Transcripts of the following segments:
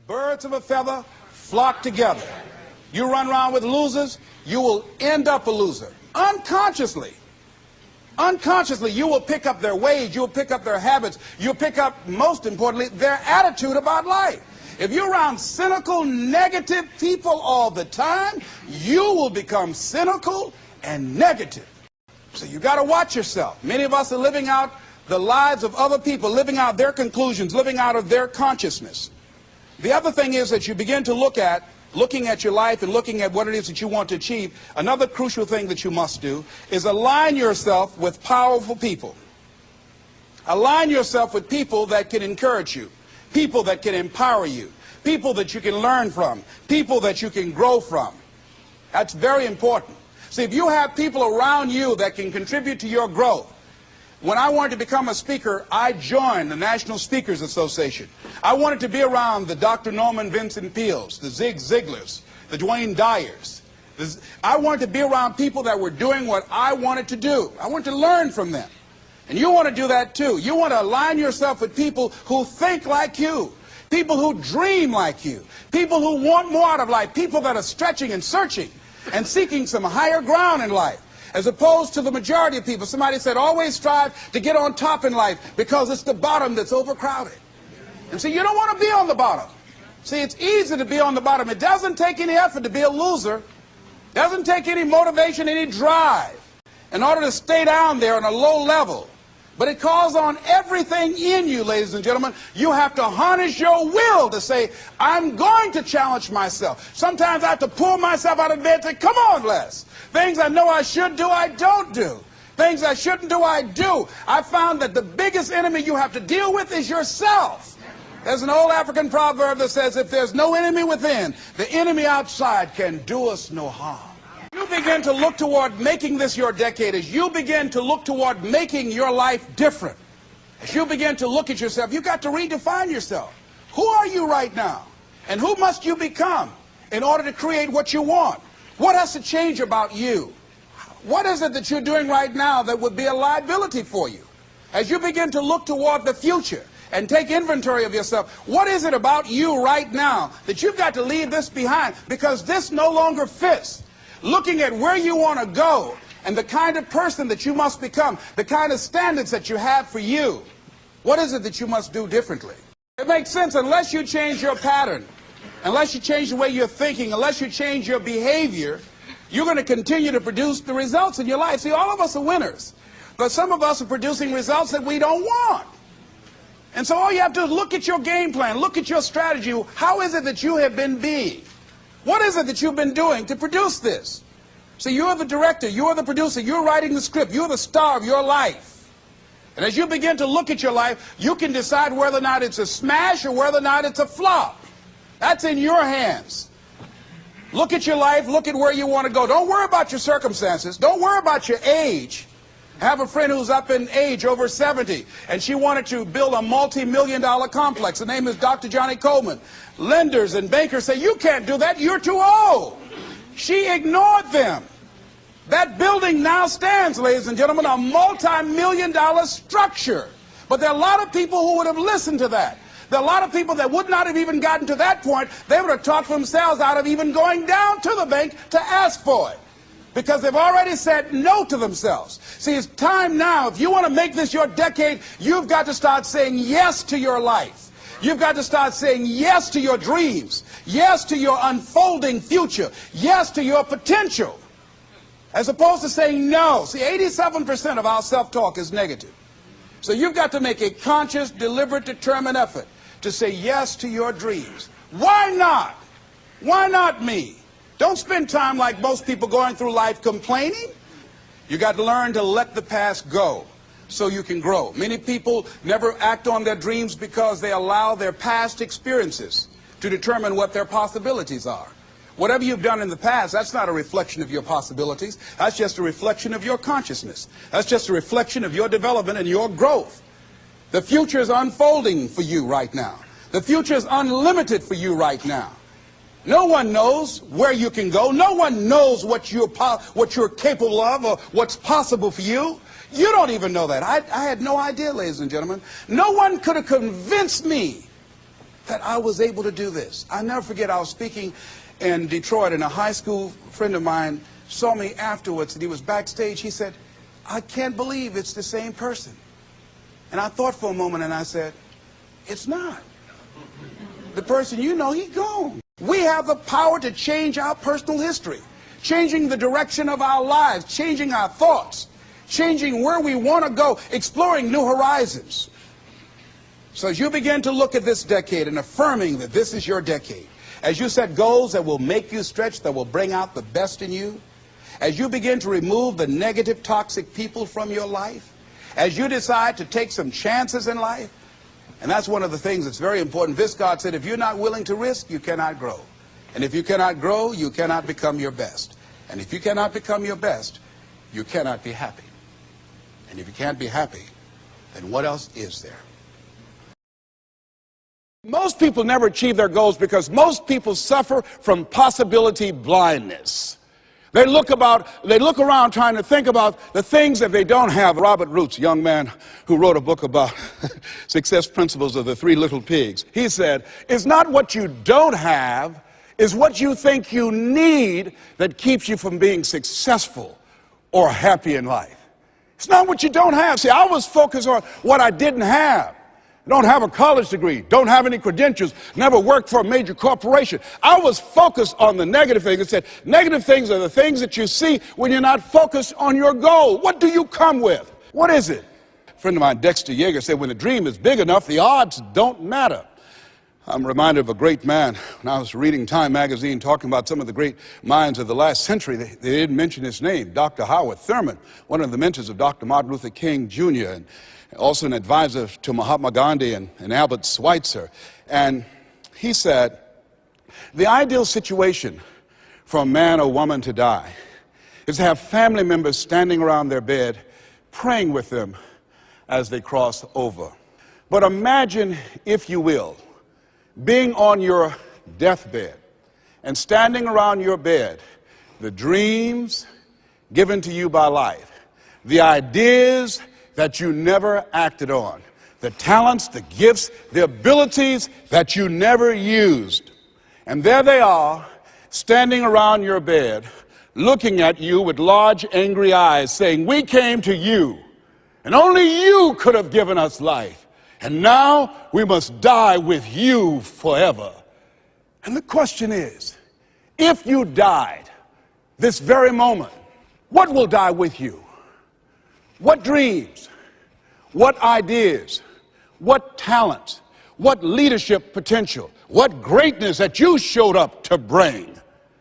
Birds of a feather flock together. You run around with losers, you will end up a loser. Unconsciously. Unconsciously, you will pick up their ways, you'll pick up their habits, you'll pick up, most importantly, their attitude about life. If you're around cynical, negative people all the time, you will become cynical and negative. So you got to watch yourself. Many of us are living out the lives of other people, living out their conclusions, living out of their consciousness. The other thing is that you begin to looking at your life and looking at what it is that you want to achieve. Another crucial thing that you must do is align yourself with powerful people. Align yourself with people that can encourage you, people that can empower you, people that you can learn from, people that you can grow from. That's very important. See, if you have people around you that can contribute to your growth. When I wanted to become a speaker, I joined the National Speakers Association. I wanted to be around the Dr. Norman Vincent Peales, the Zig Ziglars, the Dwayne Dyers. I wanted to be around people that were doing what I wanted to do. I wanted to learn from them. And you want to do that too. You want to align yourself with people who think like you, people who dream like you, people who want more out of life, people that are stretching and searching and seeking some higher ground in life. As opposed to the majority of people. Somebody said, always strive to get on top in life because it's the bottom that's overcrowded. And so you don't want to be on the bottom. See, it's easy to be on the bottom. It doesn't take any effort to be a loser. It doesn't take any motivation, any drive in order to stay down there on a low level. But it calls on everything in you, ladies and gentlemen. You have to harness your will to say, I'm going to challenge myself. Sometimes I have to pull myself out of bed and say, come on, Les. Things I know I should do, I don't do. Things I shouldn't do, I do. I found that the biggest enemy you have to deal with is yourself. There's an old African proverb that says, if there's no enemy within, the enemy outside can do us no harm. You begin to look toward making this your decade, as you begin to look toward making your life different, as you begin to look at yourself, you've got to redefine yourself. Who are you right now? And who must you become in order to create what you want? What has to change about you? What is it that you're doing right now that would be a liability for you? As you begin to look toward the future and take inventory of yourself, what is it about you right now that you've got to leave this behind because this no longer fits? Looking at where you want to go and the kind of person that you must become, the kind of standards that you have for you, what is it that you must do differently? It makes sense unless you change your pattern, unless you change the way you're thinking, unless you change your behavior, you're going to continue to produce the results in your life. See, all of us are winners, but some of us are producing results that we don't want. And so all you have to do is look at your game plan, look at your strategy. How is it that you have been being? What is it that you've been doing to produce this? So you're the director, you're the producer, you're writing the script, you're the star of your life. And as you begin to look at your life, you can decide whether or not it's a smash or whether or not it's a flop. That's in your hands. Look at your life, look at where you want to go. Don't worry about your circumstances. Don't worry about your age. I have a friend who's up in age, over 70, and she wanted to build a multi-million-dollar complex. The name is Dr. Johnny Coleman. Lenders and bankers say, you can't do that, you're too old. She ignored them. That building now stands, ladies and gentlemen, a multi-million-dollar structure. But there are a lot of people who would have listened to that. There are a lot of people that would not have even gotten to that point. They would have talked themselves out of even going down to the bank to ask for it, because they've already said no to themselves. See, it's time now. If you want to make this your decade, you've got to start saying yes to your life. You've got to start saying yes to your dreams, yes to your unfolding future, yes to your potential, as opposed to saying no. See, 87% of our self-talk is negative. So you've got to make a conscious, deliberate, determined effort to say yes to your dreams. Why not? Why not me? Don't spend time like most people going through life complaining. You got to learn to let the past go so you can grow. Many people never act on their dreams because they allow their past experiences to determine what their possibilities are. Whatever you've done in the past, that's not a reflection of your possibilities. That's just a reflection of your consciousness. That's just a reflection of your development and your growth. The future is unfolding for you right now. The future is unlimited for you right now. No one knows where you can go. No one knows what you're capable of or what's possible for you. You don't even know that. I had no idea, ladies and gentlemen. No one could have convinced me that I was able to do this. I never forget, I was speaking in Detroit, and a high school friend of mine saw me afterwards, and he was backstage. He said, I can't believe it's the same person. And I thought for a moment, and I said, it's not. The person you know, he's gone. We have the power to change our personal history, changing the direction of our lives, changing our thoughts, changing where we want to go, exploring new horizons. So as you begin to look at this decade and affirming that this is your decade, as you set goals that will make you stretch, that will bring out the best in you, as you begin to remove the negative, toxic people from your life, as you decide to take some chances in life, and that's one of the things that's very important. Viscard said, if you're not willing to risk, you cannot grow. And if you cannot grow, you cannot become your best. And if you cannot become your best, you cannot be happy. And if you can't be happy, then what else is there? Most people never achieve their goals because most people suffer from possibility blindness. They look around trying to think about the things that they don't have. Robert Roots, a young man who wrote a book about success principles of the three little pigs, he said, it's not what you don't have, it's what you think you need that keeps you from being successful or happy in life. It's not what you don't have. See, I was focused on what I didn't have. I don't have a college degree, don't have any credentials, never worked for a major corporation. I was focused on the negative things. It said, negative things are the things that you see when you're not focused on your goal. What do you come with? What is it? A friend of mine, Dexter Yeager, said, when the dream is big enough, the odds don't matter. I'm reminded of a great man when I was reading Time magazine talking about some of the great minds of the last century. They didn't mention his name, Dr. Howard Thurman, one of the mentors of Dr. Martin Luther King Jr., and also an advisor to Mahatma Gandhi and Albert Schweitzer. And he said, the ideal situation for a man or woman to die is to have family members standing around their bed praying with them as they cross over. But imagine, if you will, being on your deathbed and standing around your bed, the dreams given to you by life, the ideas that you never acted on, the talents, the gifts, the abilities that you never used. And there they are, standing around your bed, looking at you with large, angry eyes, saying, we came to you, and only you could have given us life. And now we must die with you forever. And the question is, if you died this very moment, what will die with you? What dreams, what ideas, what talents, what leadership potential, what greatness that you showed up to bring,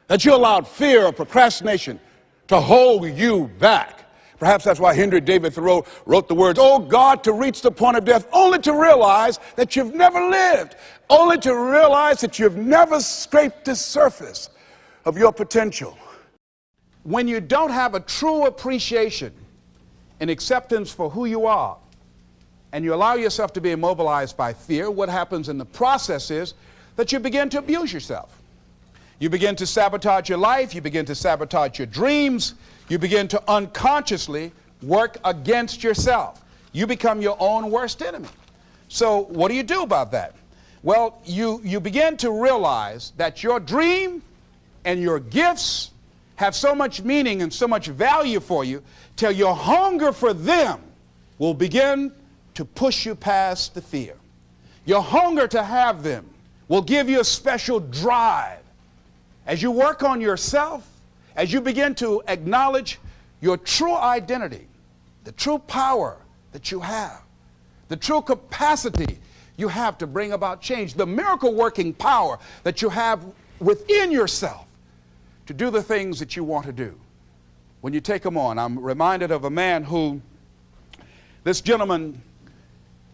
that you allowed fear or procrastination to hold you back? Perhaps that's why Henry David Thoreau wrote the words, oh God, to reach the point of death, only to realize that you've never lived, only to realize that you've never scraped the surface of your potential. When you don't have a true appreciation and acceptance for who you are, and you allow yourself to be immobilized by fear, what happens in the process is that you begin to abuse yourself. You begin to sabotage your life, you begin to sabotage your dreams, you begin to unconsciously work against yourself. You become your own worst enemy. So what do you do about that? Well, you begin to realize that your dream and your gifts have so much meaning and so much value for you till your hunger for them will begin to push you past the fear. Your hunger to have them will give you a special drive. As you work on yourself, as you begin to acknowledge your true identity, the true power that you have, the true capacity you have to bring about change, the miracle-working power that you have within yourself to do the things that you want to do. When you take them on, I'm reminded of a man who, this gentleman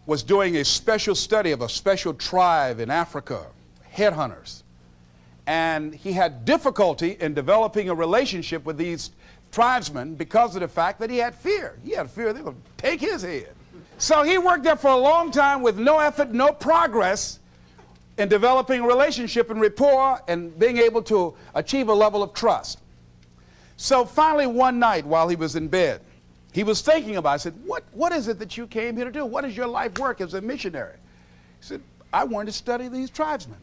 was doing a special study of a special tribe in Africa, headhunters. And he had difficulty in developing a relationship with these tribesmen because of the fact that he had fear. He had fear they would take his head. So he worked there for a long time with no effort, no progress in developing a relationship and rapport and being able to achieve a level of trust. So finally one night while he was in bed, he was thinking about it. I said, what is it that you came here to do? What is your life work as a missionary? He said, I wanted to study these tribesmen.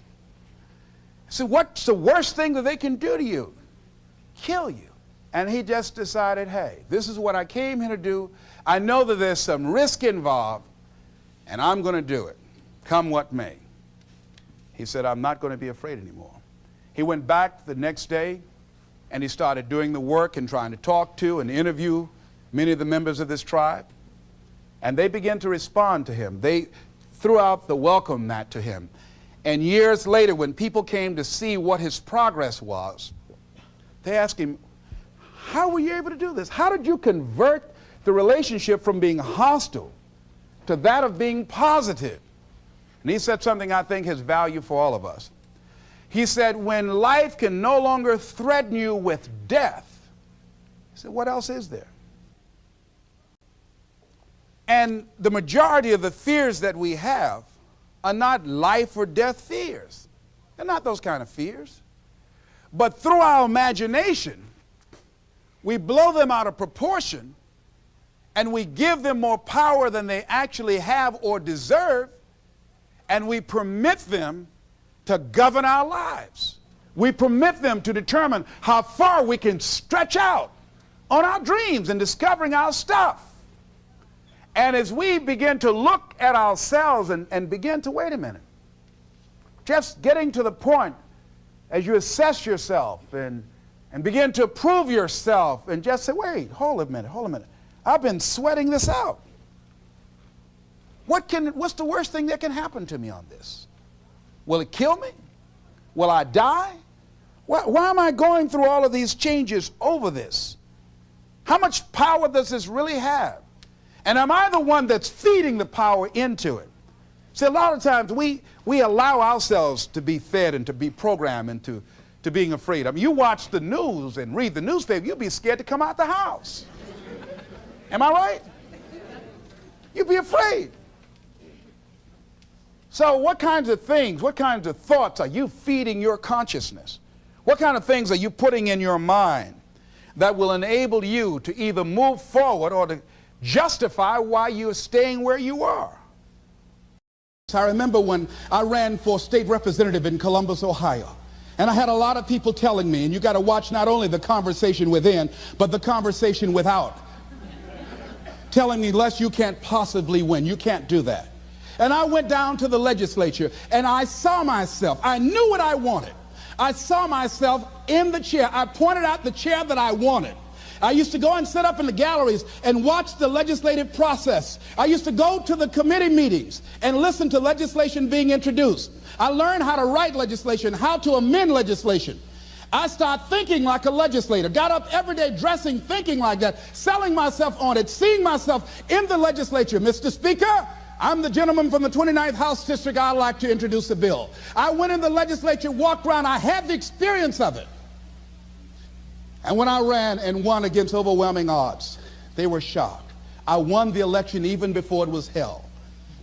So what's the worst thing that they can do to you? Kill you. And he just decided, hey, this is what I came here to do. I know that there's some risk involved, and I'm going to do it, come what may. He said, I'm not going to be afraid anymore. He went back the next day, and he started doing the work and trying to talk to and interview many of the members of this tribe. And they began to respond to him. They threw out the welcome mat to him. And years later, when people came to see what his progress was, they asked him, how were you able to do this? How did you convert the relationship from being hostile to that of being positive? And he said something I think has value for all of us. He said, when life can no longer threaten you with death, he said, what else is there? And the majority of the fears that we have are not life or death fears. They're not those kind of fears. But through our imagination, we blow them out of proportion, and we give them more power than they actually have or deserve, and we permit them to govern our lives. We permit them to determine how far we can stretch out on our dreams and discovering our stuff. And as we begin to look at ourselves and begin to, wait a minute, just getting to the point as you assess yourself and begin to prove yourself and just say, wait, hold a minute. I've been sweating this out. What's the worst thing that can happen to me on this? Will it kill me? Will I die? Why am I going through all of these changes over this? How much power does this really have? And am I the one that's feeding the power into it? See, a lot of times we allow ourselves to be fed and to be programmed into being afraid. I mean, you watch the news and read the newspaper, you'll be scared to come out the house. Am I right? You'd be afraid. So what kinds of things, what kinds of thoughts are you feeding your consciousness? What kind of things are you putting in your mind that will enable you to either move forward or to justify why you're staying where you are? I remember when I ran for state representative in Columbus, Ohio, and I had a lot of people telling me, and you got to watch not only the conversation within, but the conversation without, telling me, Les, you can't possibly win. You can't do that. And I went down to the legislature, and I saw myself. I knew what I wanted. I saw myself in the chair. I pointed out the chair that I wanted. I used to go and sit up in the galleries and watch the legislative process. I used to go to the committee meetings and listen to legislation being introduced. I learned how to write legislation, how to amend legislation. I started thinking like a legislator, got up every day dressing, thinking like that, selling myself on it, seeing myself in the legislature. Mr. Speaker, I'm the gentleman from the 29th House District. I'd like to introduce a bill. I went in the legislature, walked around. I had the experience of it. And when I ran and won against overwhelming odds, they were shocked. I won the election even before it was held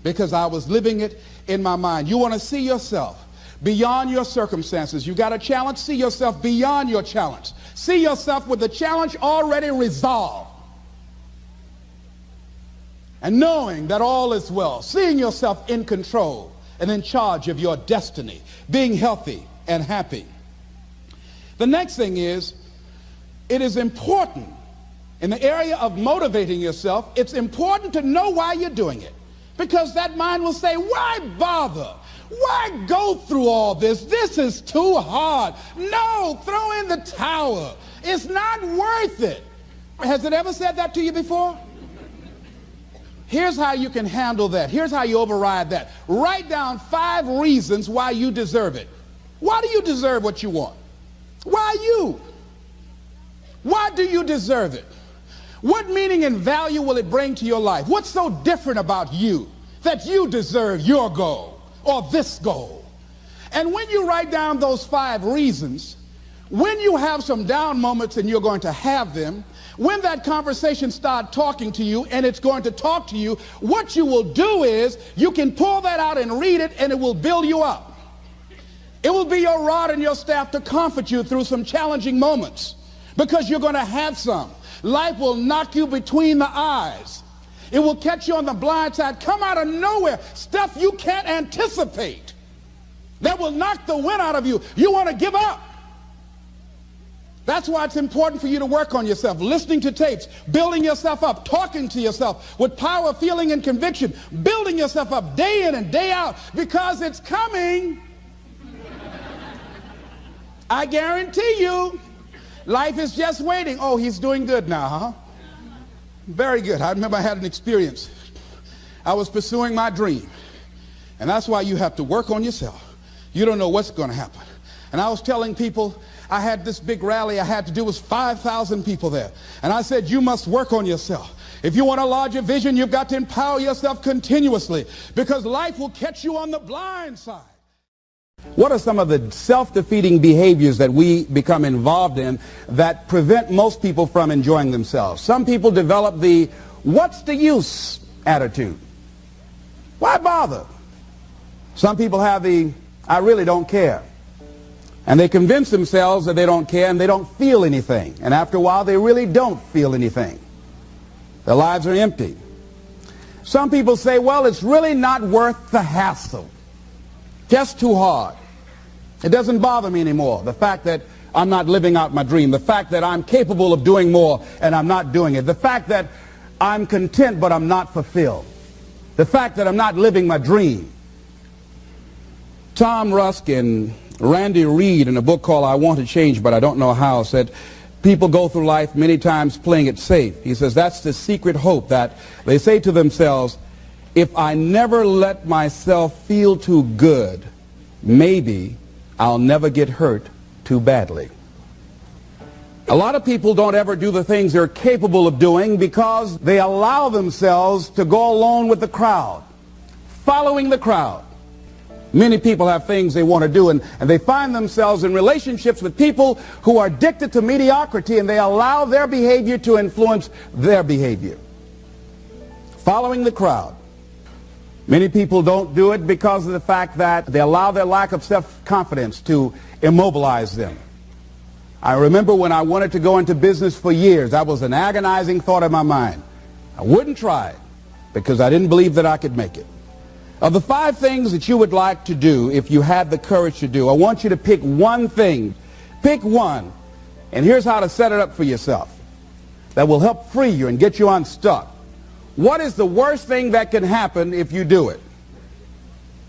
because I was living it in my mind. You want to see yourself beyond your circumstances. You got a challenge, see yourself beyond your challenge. See yourself with the challenge already resolved. And knowing that all is well, seeing yourself in control and in charge of your destiny, being healthy and happy. The next thing is, it is important in the area of motivating yourself, it's important to know why you're doing it. Because that mind will say, why bother? Why go through all this? This is too hard. No, throw in the towel. It's not worth it. Has it ever said that to you before? Here's how you can handle that. Here's how you override that. Write down 5 reasons why you deserve it. Why do you deserve what you want? Why you? Why do you deserve it? What meaning and value will it bring to your life? What's so different about you that you deserve your goal or this goal? And when you write down those 5 reasons, when you have some down moments, and you're going to have them, when that conversation starts talking to you, and it's going to talk to you, what you will do is you can pull that out and read it, and it will build you up. It will be your rod and your staff to comfort you through some challenging moments, because you're going to have some. Life will knock you between the eyes. It will catch you on the blind side, come out of nowhere, stuff you can't anticipate that will knock the wind out of you. You want to give up. That's why it's important for you to work on yourself, listening to tapes, building yourself up, talking to yourself with power, feeling, and conviction, building yourself up day in and day out, because it's coming. I guarantee you, life is just waiting. Oh, he's doing good now, huh? Very good. I remember I had an experience. I was pursuing my dream. And that's why you have to work on yourself. You don't know what's going to happen. And I was telling people, I had this big rally I had to do. It was 5,000 people there. And I said, you must work on yourself. If you want a larger vision, you've got to empower yourself continuously, because life will catch you on the blind side. What are some of the self-defeating behaviors that we become involved in that prevent most people from enjoying themselves? Some people develop the what's the use attitude. Why bother? Some people have the I really don't care. And they convince themselves that they don't care and they don't feel anything. And after a while, they really don't feel anything. Their lives are empty. Some people say, well, it's really not worth the hassle. Just too hard. It doesn't bother me anymore. The fact that I'm not living out my dream. The fact that I'm capable of doing more and I'm not doing it. The fact that I'm content but I'm not fulfilled. The fact that I'm not living my dream. Tom Rusk and Randy Reed, in a book called I Want to Change But I Don't Know How, said people go through life many times playing it safe. He says that's the secret hope, that they say to themselves, if I never let myself feel too good, maybe I'll never get hurt too badly. A lot of people don't ever do the things they're capable of doing because they allow themselves to go along with the crowd, following the crowd. Many people have things they want to do, and they find themselves in relationships with people who are addicted to mediocrity, and they allow their behavior to influence their behavior. Following the crowd. Many people don't do it because of the fact that they allow their lack of self-confidence to immobilize them. I remember when I wanted to go into business for years, that was an agonizing thought in my mind. I wouldn't try it because I didn't believe that I could make it. Of the 5 things that you would like to do if you had the courage to do, I want you to pick one thing. Pick one. And here's how to set it up for yourself that will help free you and get you unstuck. What is the worst thing that can happen if you do it?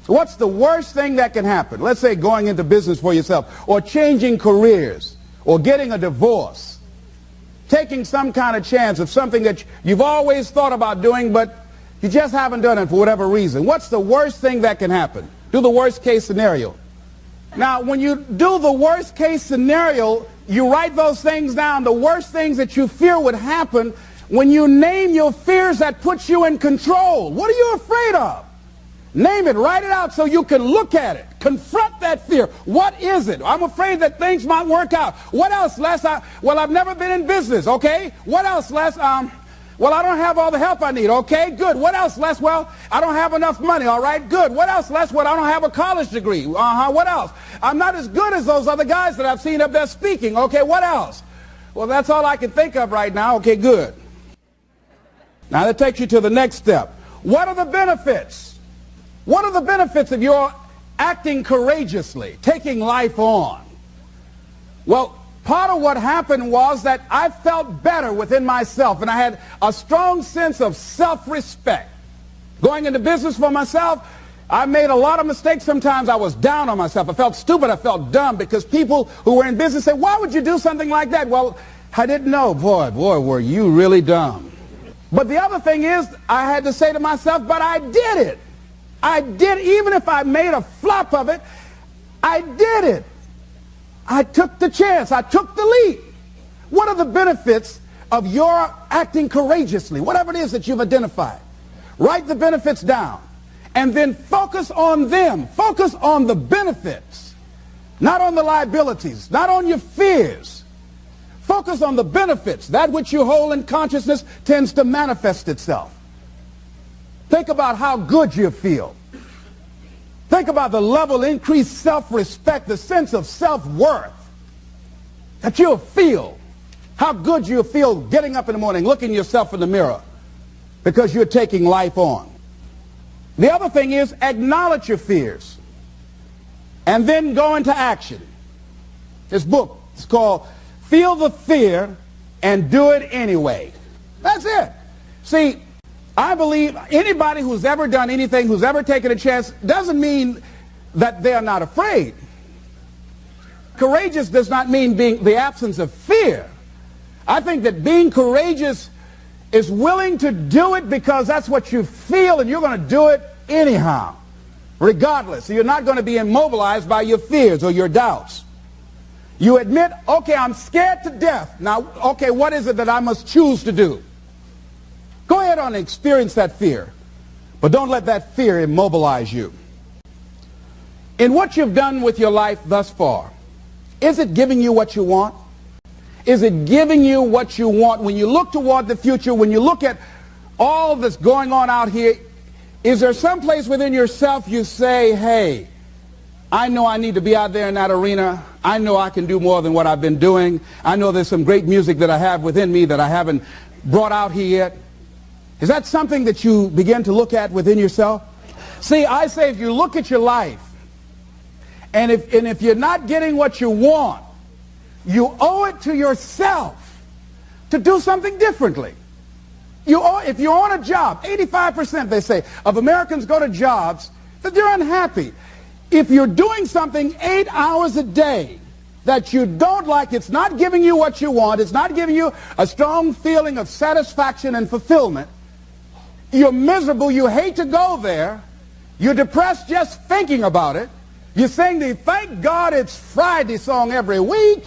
What's the worst thing that can happen? Let's say going into business for yourself, or changing careers, or getting a divorce, taking some kind of chance of something that you've always thought about doing, but you just haven't done it for whatever reason. What's the worst thing that can happen? Do the worst case scenario. Now, when you do the worst case scenario, you write those things down, the worst things that you fear would happen. When you name your fears, that puts you in control. What are you afraid of? Name it, write it out so you can look at it. Confront that fear. What is it? I'm afraid that things might work out. What else, Les? Well, I've never been in business, okay? What else, Les? Well, I don't have all the help I need. Okay, good. What else, Les? Well, I don't have enough money. All right, good. What else, Les? Well, I don't have a college degree. What else? I'm not as good as those other guys that I've seen up there speaking. Okay, what else? Well, that's all I can think of right now. Okay, good. Now that takes you to the next step. What are the benefits? What are the benefits of your acting courageously, taking life on? Well, part of what happened was that I felt better within myself, and I had a strong sense of self-respect. Going into business for myself, I made a lot of mistakes. Sometimes I was down on myself. I felt stupid. I felt dumb because people who were in business said, why would you do something like that? Well, I didn't know. Boy, were you really dumb. But the other thing is, I had to say to myself, but I did it. I did, even if I made a flop of it, I did it. I took the chance. I took the leap. What are the benefits of your acting courageously? Whatever it is that you've identified. Write the benefits down. And then focus on them. Focus on the benefits. Not on the liabilities. Not on your fears. Focus on the benefits. That which you hold in consciousness tends to manifest itself. Think about how good you feel. Think about the level of increased self-respect, the sense of self-worth that you'll feel. How good you'll feel getting up in the morning, looking yourself in the mirror. because you're taking life on. The other thing is acknowledge your fears and then go into action. This book is called Feel the Fear and Do It Anyway. That's it. See, I believe anybody who's ever done anything, who's ever taken a chance, doesn't mean that they are not afraid. Courageous does not mean being the absence of fear. I think that being courageous is willing to do it because that's what you feel, and you're going to do it anyhow, regardless. So you're not going to be immobilized by your fears or your doubts. You admit, okay, I'm scared to death. Now, okay, what is it that I must choose to do? Go ahead and experience that fear, but don't let that fear immobilize you. In what you've done with your life thus far, is it giving you what you want? Is it giving you what you want? When you look toward the future, when you look at all that's going on out here, is there some place within yourself you say, hey, I know I need to be out there in that arena. I know I can do more than what I've been doing. I know there's some great music that I have within me that I haven't brought out here yet. Is that something that you begin to look at within yourself? See, I say if you look at your life, and if you're not getting what you want, you owe it to yourself to do something differently. If you're on a job, 85%, they say, of Americans go to jobs that they're unhappy. If you're doing something 8 hours a day that you don't like, it's not giving you what you want, it's not giving you a strong feeling of satisfaction and fulfillment, you're miserable, you hate to go there, you're depressed just thinking about it, you sing the "Thank God It's Friday" song every week,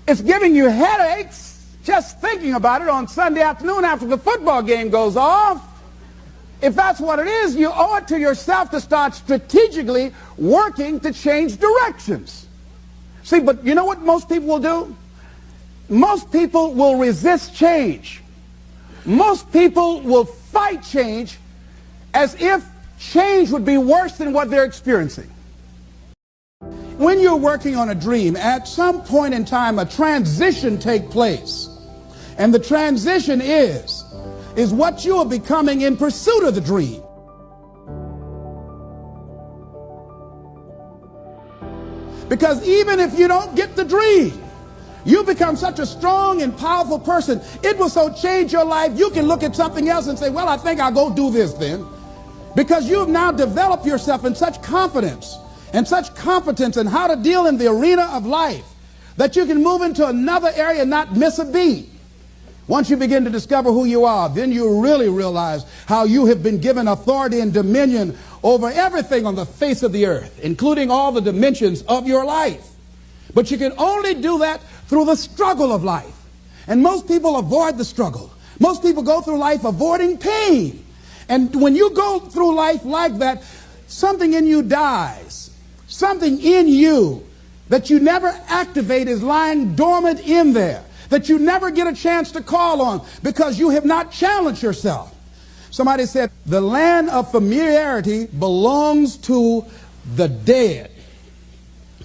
it's giving you headaches just thinking about it on Sunday afternoon after the football game goes off. If that's what it is, you owe it to yourself to start strategically working to change directions. See, but you know what most people will do? Most people will resist change. Most people will fight change as if change would be worse than what they're experiencing. When you're working on a dream, at some point in time, a transition takes place. And the transition is what you are becoming in pursuit of the dream. Because even if you don't get the dream, you become such a strong and powerful person, it will so change your life, you can look at something else and say, well, I think I'll go do this then. Because you've now developed yourself in such confidence and such competence in how to deal in the arena of life that you can move into another area and not miss a beat. Once you begin to discover who you are, then you really realize how you have been given authority and dominion over everything on the face of the earth, including all the dimensions of your life. But you can only do that through the struggle of life. And most people avoid the struggle. Most people go through life avoiding pain. And when you go through life like that, something in you dies. Something in you that you never activate is lying dormant in there, that you never get a chance to call on because you have not challenged yourself. Somebody said the land of familiarity belongs to the dead.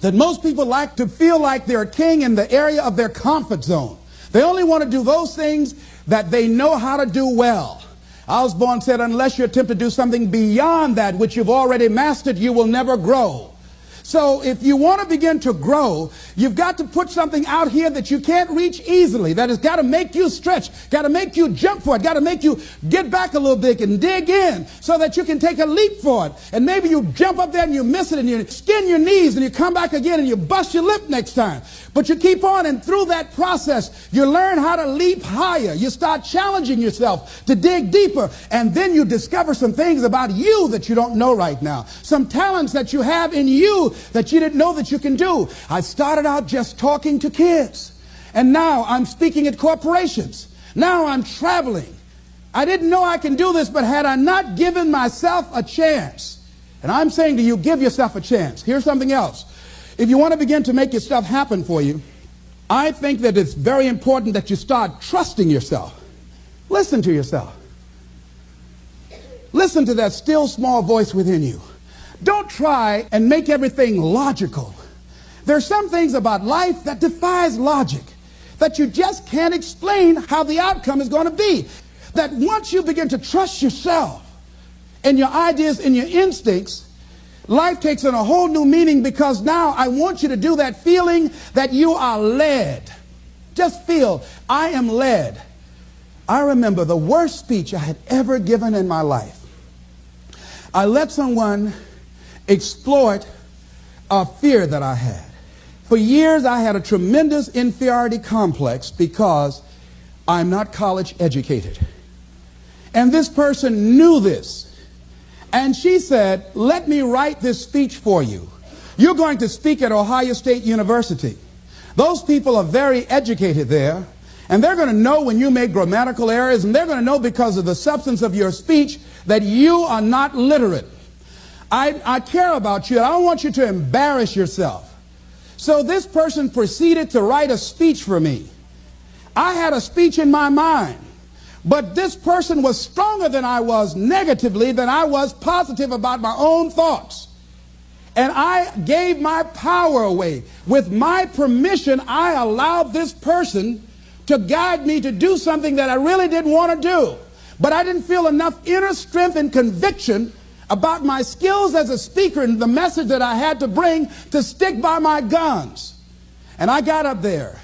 That most people like to feel like they're a king in the area of their comfort zone. They only want to do those things that they know how to do well. Osborne said, unless you attempt to do something beyond that which you've already mastered, you will never grow. So if you want to begin to grow, you've got to put something out here that you can't reach easily, that has got to make you stretch, got to make you jump for it, got to make you get back a little bit and dig in so that you can take a leap for it. And maybe you jump up there and you miss it and you skin your knees and you come back again and you bust your lip next time. But you keep on, and through that process, you learn how to leap higher. You start challenging yourself to dig deeper, and then you discover some things about you that you don't know right now. Some talents that you have in you that you didn't know that you can do. I started out just talking to kids, and now I'm speaking at corporations. Now I'm traveling. I didn't know I can do this, but had I not given myself a chance, and I'm saying to you, give yourself a chance. Here's something else. If you want to begin to make your stuff happen for you, I think that it's very important that you start trusting yourself. Listen to yourself. Listen to that still small voice within you. Don't try and make everything logical. There are some things about life that defies logic, that you just can't explain how the outcome is going to be. that once you begin to trust yourself and your ideas and your instincts, life takes on a whole new meaning, because now I want you to do that feeling that you are led. Just feel, I am led. I remember the worst speech I had ever given in my life. I let someone exploit a fear that I had. For years I had a tremendous inferiority complex because I'm not college educated. And this person knew this. And she said, let me write this speech for you. You're going to speak at Ohio State University. Those people are very educated there, and they're going to know when you make grammatical errors, and they're going to know because of the substance of your speech that you are not literate. I care about you. I don't want you to embarrass yourself. So this person proceeded to write a speech for me. I had a speech in my mind, but this person was stronger than I was negatively than I was positive about my own thoughts. And I gave my power away. With my permission, I allowed this person to guide me to do something that I really didn't want to do. But I didn't feel enough inner strength and conviction about my skills as a speaker and the message that I had to bring to stick by my guns. And I got up there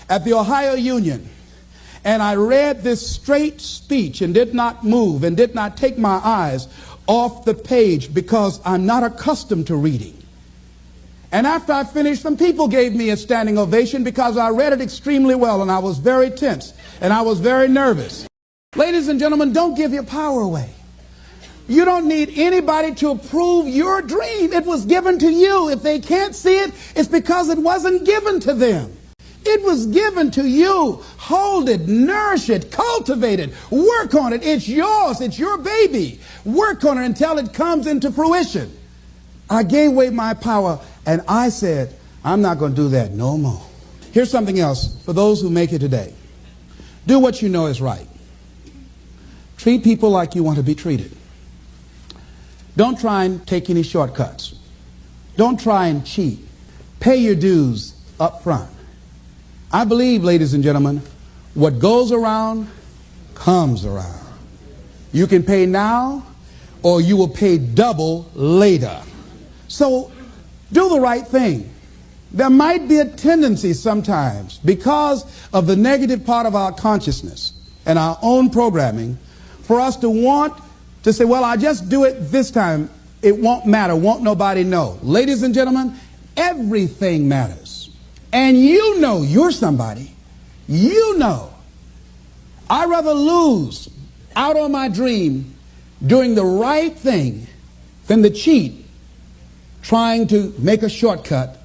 at the Ohio Union, and I read this straight speech and did not move and did not take my eyes off the page, because I'm not accustomed to reading. And after I finished, some people gave me a standing ovation because I read it extremely well, and I was very tense and I was very nervous. Ladies and gentlemen, don't give your power away. You don't need anybody to approve your dream. It was given to you. If they can't see it, it's because it wasn't given to them. It was given to you. Hold it, nourish it, cultivate it, work on it. It's yours. It's your baby. Work on it until it comes into fruition. I gave away my power, and I said, I'm not going to do that no more. Here's something else for those who make it today. Do what you know is right. Treat people like you want to be treated. Don't try and take any shortcuts. Don't try and cheat. Pay your dues up front. I believe, ladies and gentlemen, what goes around comes around. You can pay now, or you will pay double later. So do the right thing. There might be a tendency sometimes, because of the negative part of our consciousness and our own programming, for us to want to say, well, I'll just do it this time. It won't matter. Won't nobody know. Ladies and gentlemen, everything matters. And you know you're somebody. You know. I'd rather lose out on my dream doing the right thing than to cheat trying to make a shortcut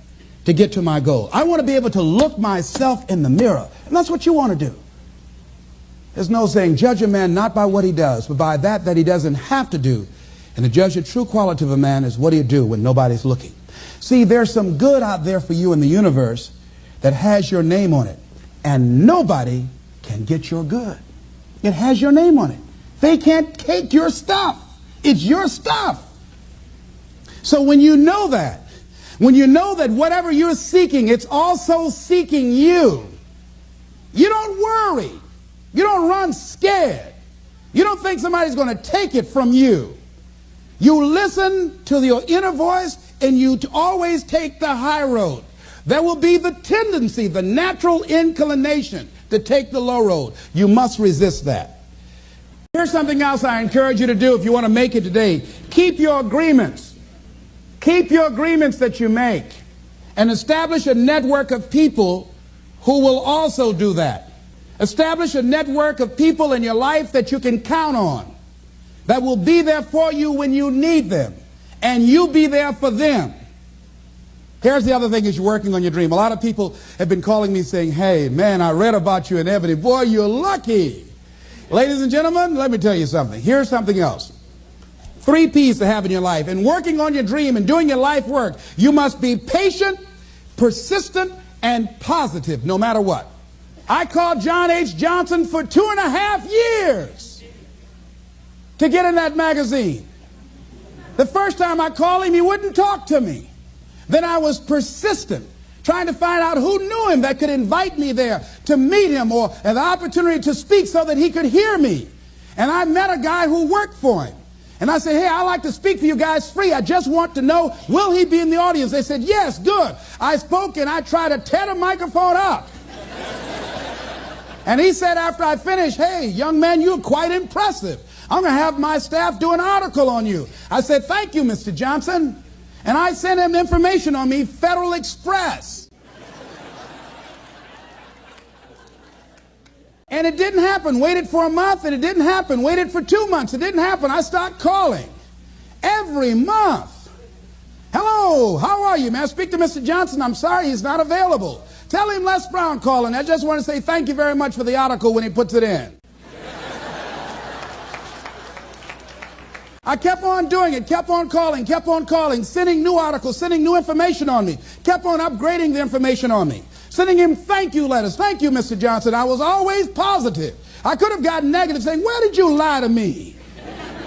to get to my goal. I want to be able to look myself in the mirror. And that's what you want to do. There's no saying, judge a man not by what he does, but by that he doesn't have to do. And to judge the true quality of a man is what he'll do when nobody's looking. See, there's some good out there for you in the universe that has your name on it. And nobody can get your good. It has your name on it. They can't take your stuff. It's your stuff. So when you know that whatever you're seeking, it's also seeking you, you don't worry. You don't run scared. You don't think somebody's going to take it from you. You listen to your inner voice, and you always take the high road. There will be the tendency, the natural inclination to take the low road. You must resist that. Here's something else I encourage you to do if you want to make it today. Keep your agreements. Keep your agreements that you make, and establish a network of people who will also do that. Establish a network of people in your life that you can count on, that will be there for you when you need them, and you be there for them. Here's the other thing as you're working on your dream. A lot of people have been calling me saying, hey, man, I read about you in Ebony. Boy, you're lucky. Ladies and gentlemen, let me tell you something. Here's something else. 3 P's to have in your life. In working on your dream and doing your life work, you must be patient, persistent, and positive no matter what. I called John H. Johnson for 2.5 years to get in that magazine. The first time I called him, he wouldn't talk to me. Then I was persistent, trying to find out who knew him that could invite me there to meet him, or an opportunity to speak so that he could hear me. And I met a guy who worked for him. And I said, hey, I'd like to speak to you guys free. I just want to know, will he be in the audience? They said, yes, good. I spoke and I tried to tear the microphone up. And he said after I finished, hey, young man, you're quite impressive. I'm going to have my staff do an article on you. I said, thank you, Mr. Johnson. And I sent him information on me, Federal Express. And it didn't happen. Waited for a month and it didn't happen. Waited for 2 months. It didn't happen. I started calling every month. Hello, how are you? May I speak to Mr. Johnson? I'm sorry, he's not available. Tell him Les Brown calling. I just want to say thank you very much for the article when he puts it in. I kept on doing it, kept on calling, sending new articles, sending new information on me, kept on upgrading the information on me. Sending him thank you letters. Thank you, Mr. Johnson. I was always positive. I could have gotten negative saying, where did you lie to me?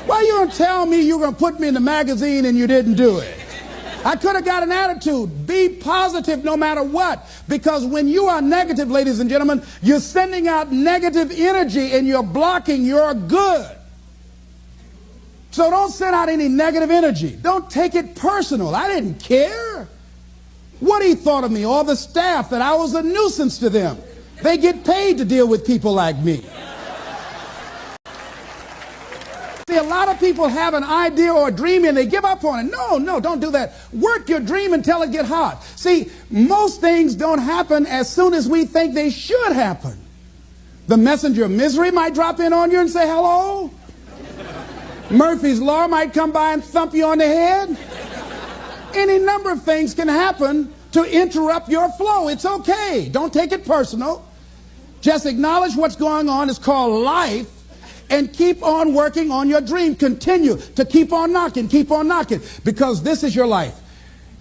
Why you don't tell me you're going to put me in the magazine and you didn't do it? I could have got an attitude. Be positive no matter what. Because when you are negative, ladies and gentlemen, you're sending out negative energy and you're blocking your good. So don't send out any negative energy. Don't take it personal. I didn't care what he thought of me, or the staff, that I was a nuisance to them. They get paid to deal with people like me. See, a lot of people have an idea or a dream and they give up on it. No, don't do that. Work your dream until it gets hot. See, most things don't happen as soon as we think they should happen. The messenger of misery might drop in on you and say hello. Murphy's Law might come by and thump you on the head. Any number of things can happen to interrupt your flow. It's okay. Don't take it personal. Just acknowledge what's going on. It's called life. And keep on working on your dream. Continue to keep on knocking, because this is your life.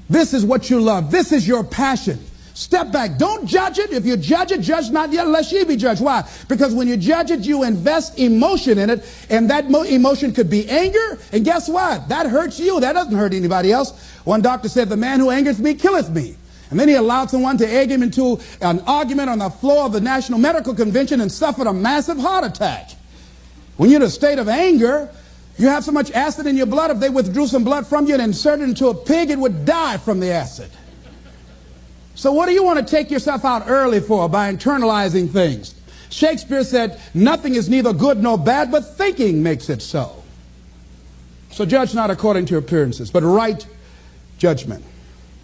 This is what you love. This is your passion. Step back. Don't judge it. If you judge it, judge not yet, lest ye be judged. Why? Because when you judge it, you invest emotion in it, and that emotion could be anger, and guess what? That hurts you. That doesn't hurt anybody else. One doctor said, the man who angereth me killeth me. And then he allowed someone to egg him into an argument on the floor of the National Medical Convention and suffered a massive heart attack. When you're in a state of anger, you have so much acid in your blood, if they withdrew some blood from you and inserted it into a pig, it would die from the acid. So what do you want to take yourself out early for by internalizing things? Shakespeare said, nothing is neither good nor bad, but thinking makes it so. So judge not according to your appearances, but right judgment,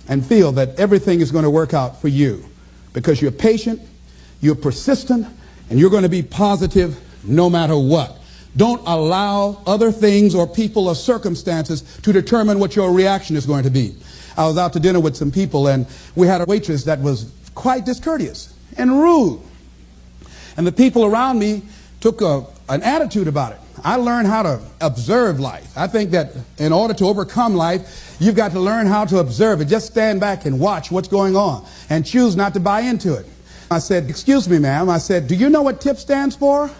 and feel that everything is going to work out for you because you're patient, you're persistent, and you're going to be positive no matter what. Don't allow other things or people or circumstances to determine what your reaction is going to be. I was out to dinner with some people, and we had a waitress that was quite discourteous and rude. And the people around me took an attitude about it. I learned how to observe life. I think that in order to overcome life, you've got to learn how to observe it. Just stand back and watch what's going on and choose not to buy into it. I said, excuse me, ma'am. I said, do you know what TIP stands for?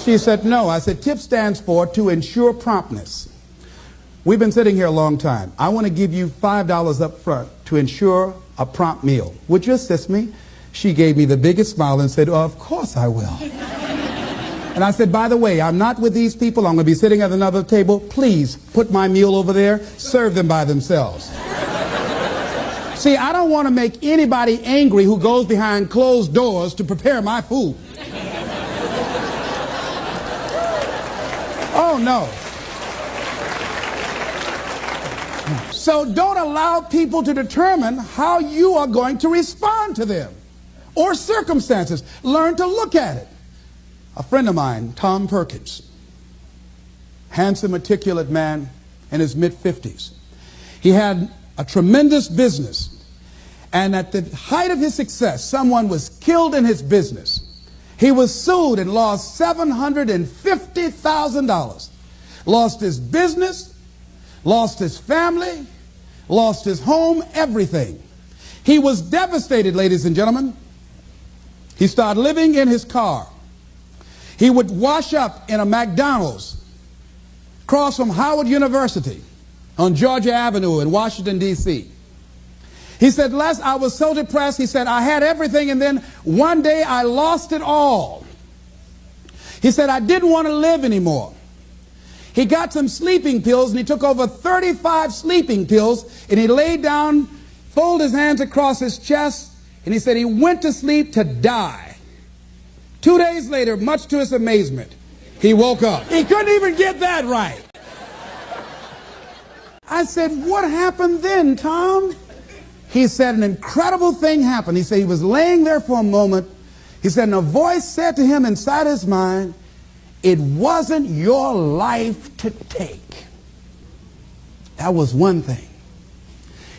She said, no. I said, TIP stands for to ensure promptness. We've been sitting here a long time. I want to give you $5 up front to ensure a prompt meal. Would you assist me? She gave me the biggest smile and said, oh, of course I will. And I said, by the way, I'm not with these people. I'm going to be sitting at another table. Please put my meal over there. Serve them by themselves. See, I don't want to make anybody angry who goes behind closed doors to prepare my food. Oh, no. So don't allow people to determine how you are going to respond to them or circumstances. Learn to look at it. A friend of mine, Tom Perkins, handsome, articulate man in his mid-50s. He had a tremendous business, and at the height of his success, someone was killed in his business. He was sued and lost $750,000. Lost his business, lost his family, lost his home, everything. He was devastated, ladies and gentlemen. He started living in his car. He would wash up in a McDonald's across from Howard University on Georgia Avenue in Washington, D.C. He said, Les, I was so depressed. He said, I had everything, and then one day I lost it all. He said, I didn't want to live anymore. He got some sleeping pills, and he took over 35 sleeping pills, and he laid down, folded his hands across his chest, and he said he went to sleep to die. 2 days later, much to his amazement, he woke up. He couldn't even get that right. I said, what happened then, Tom? He said, an incredible thing happened. He said he was laying there for a moment. He said, and a voice said to him inside his mind, it wasn't your life to take. That was one thing.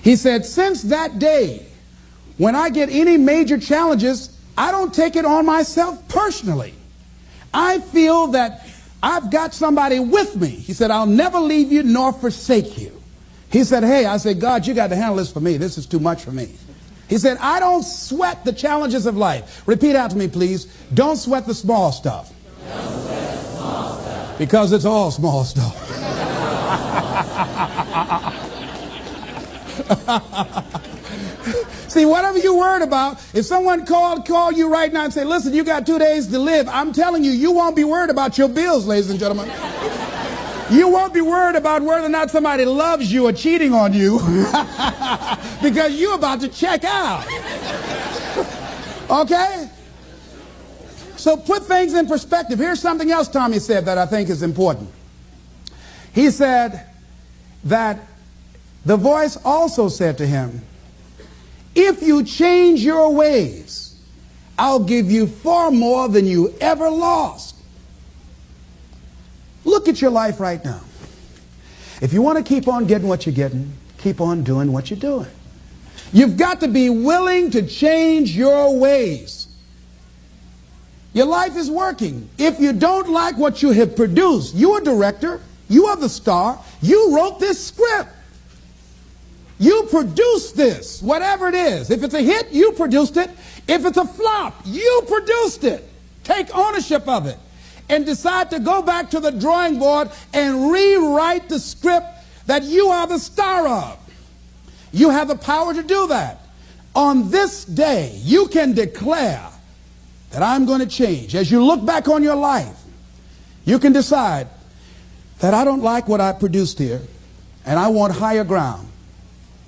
He said, since that day, when I get any major challenges, I don't take it on myself personally. I feel that I've got somebody with me. He said, I'll never leave you nor forsake you. He said, hey, I said, God, you got to handle this for me. This is too much for me. He said, I don't sweat the challenges of life. Repeat after me, please. Don't sweat the small stuff. Don't sweat the small stuff. Because it's all small stuff. See, whatever you're worried about, if someone called you right now and say, listen, you got 2 days to live, I'm telling you, you won't be worried about your bills, ladies and gentlemen. You won't be worried about whether or not somebody loves you or cheating on you because you're about to check out. Okay? So put things in perspective. Here's something else Tommy said that I think is important. He said that the voice also said to him, if you change your ways, I'll give you far more than you ever lost. Look at your life right now. If you want to keep on getting what you're getting, keep on doing what you're doing. You've got to be willing to change your ways. Your life is working. If you don't like what you have produced, you're a director, you are the star, you wrote this script. You produced this, whatever it is. If it's a hit, you produced it. If it's a flop, you produced it. Take ownership of it and decide to go back to the drawing board and rewrite the script that you are the star of. You have the power to do that. On this day, you can declare that I'm going to change. As you look back on your life, you can decide that I don't like what I produced here, and I want higher ground.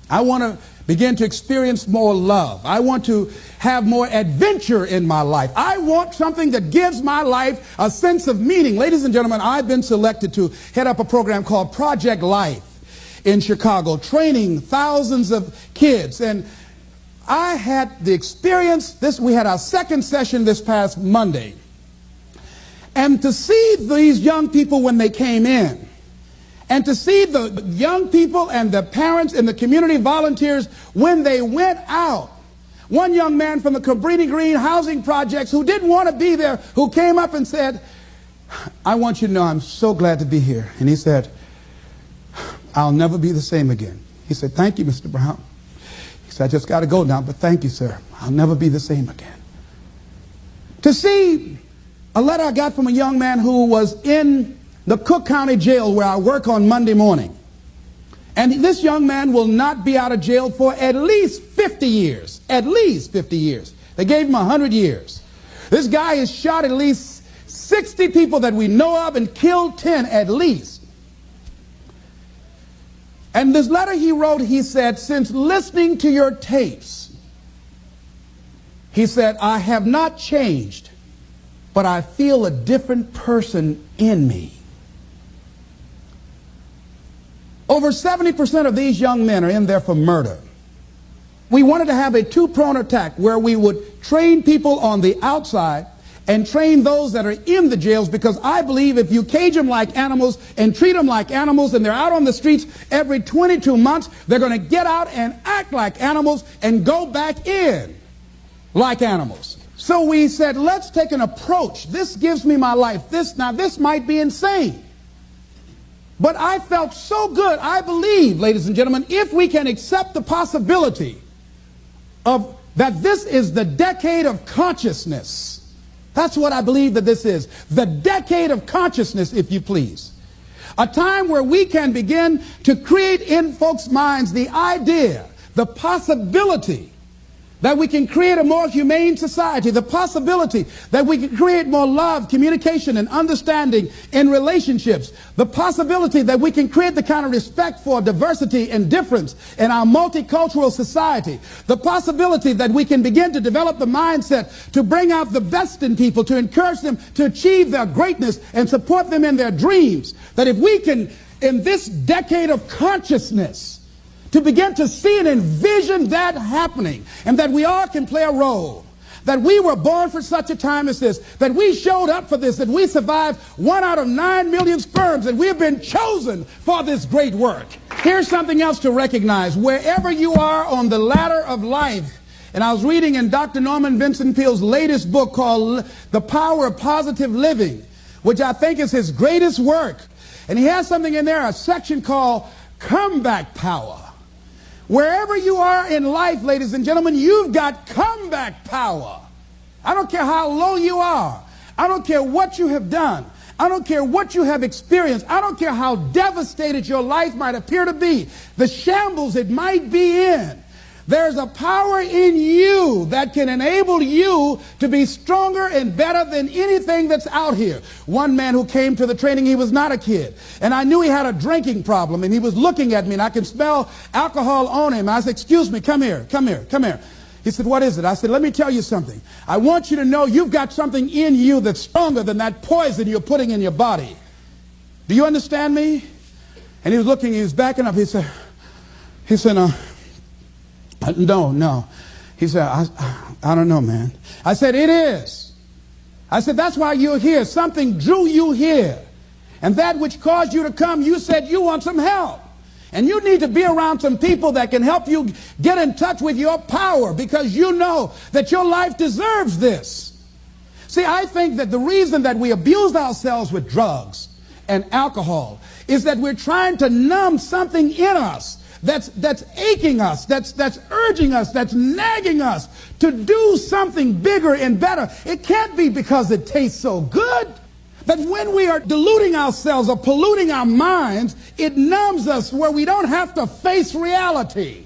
I want to begin to experience more love. I want to have more adventure in my life. I want something that gives my life a sense of meaning. Ladies and gentlemen, I've been selected to head up a program called Project Life in Chicago, training thousands of kids. And I had the experience, we had our second session this past Monday. And to see these young people when they came in, and to see the young people and the parents and the community volunteers when they went out. One young man from the Cabrini Green housing projects who didn't want to be there, who came up and said, I want you to know I'm so glad to be here. And he said, I'll never be the same again. He said, thank you, Mr. Brown. He said, I just got to go now, but thank you, sir. I'll never be the same again. To see a letter I got from a young man who was in the Cook County Jail where I work on Monday morning. And this young man will not be out of jail for at least 50 years. At least 50 years. They gave him 100 years. This guy has shot at least 60 people that we know of and killed 10 at least. And this letter he wrote, he said, since listening to your tapes, he said, I have not changed, but I feel a different person in me. Over 70% of these young men are in there for murder. We wanted to have a two-pronged attack where we would train people on the outside and train those that are in the jails, because I believe if you cage them like animals and treat them like animals and they're out on the streets every 22 months, they're going to get out and act like animals and go back in like animals. So we said, let's take an approach. This gives me my life. This might be insane. But I felt so good. I believe, ladies and gentlemen, if we can accept the possibility of that this is the decade of consciousness. That's what I believe that this is. The decade of consciousness, if you please. A time where we can begin to create in folks' minds the idea, the possibility that we can create a more humane society, the possibility that we can create more love, communication, and understanding in relationships, the possibility that we can create the kind of respect for diversity and difference in our multicultural society, the possibility that we can begin to develop the mindset to bring out the best in people, to encourage them to achieve their greatness and support them in their dreams, that if we can, in this decade of consciousness, to begin to see and envision that happening, and that we all can play a role, that we were born for such a time as this, that we showed up for this, that we survived 1 out of 9 million sperms, and we have been chosen for this great work. Here's something else to recognize. Wherever you are on the ladder of life, and I was reading in Dr. Norman Vincent Peale's latest book called The Power of Positive Living, which I think is his greatest work, and he has something in there, a section called Comeback Power. Wherever you are in life, ladies and gentlemen, you've got comeback power. I don't care how low you are. I don't care what you have done. I don't care what you have experienced. I don't care how devastated your life might appear to be, the shambles it might be in. There's a power in you that can enable you to be stronger and better than anything that's out here. One man who came to the training, he was not a kid. And I knew he had a drinking problem. And he was looking at me, and I could smell alcohol on him. I said, excuse me, come here, come here, come here. He said, what is it? I said, let me tell you something. I want you to know you've got something in you that's stronger than that poison you're putting in your body. Do you understand me? And he was looking, he was backing up. He said, no. He said, I don't know, man. I said, it is. I said, that's why you're here. Something drew you here. And that which caused you to come, you said you want some help. And you need to be around some people that can help you get in touch with your power, because you know that your life deserves this. See, I think that the reason that we abuse ourselves with drugs and alcohol is that we're trying to numb something in us that's aching us, that's urging us, that's nagging us to do something bigger and better. It can't be because it tastes so good. That when we are deluding ourselves or polluting our minds, it numbs us where we don't have to face reality,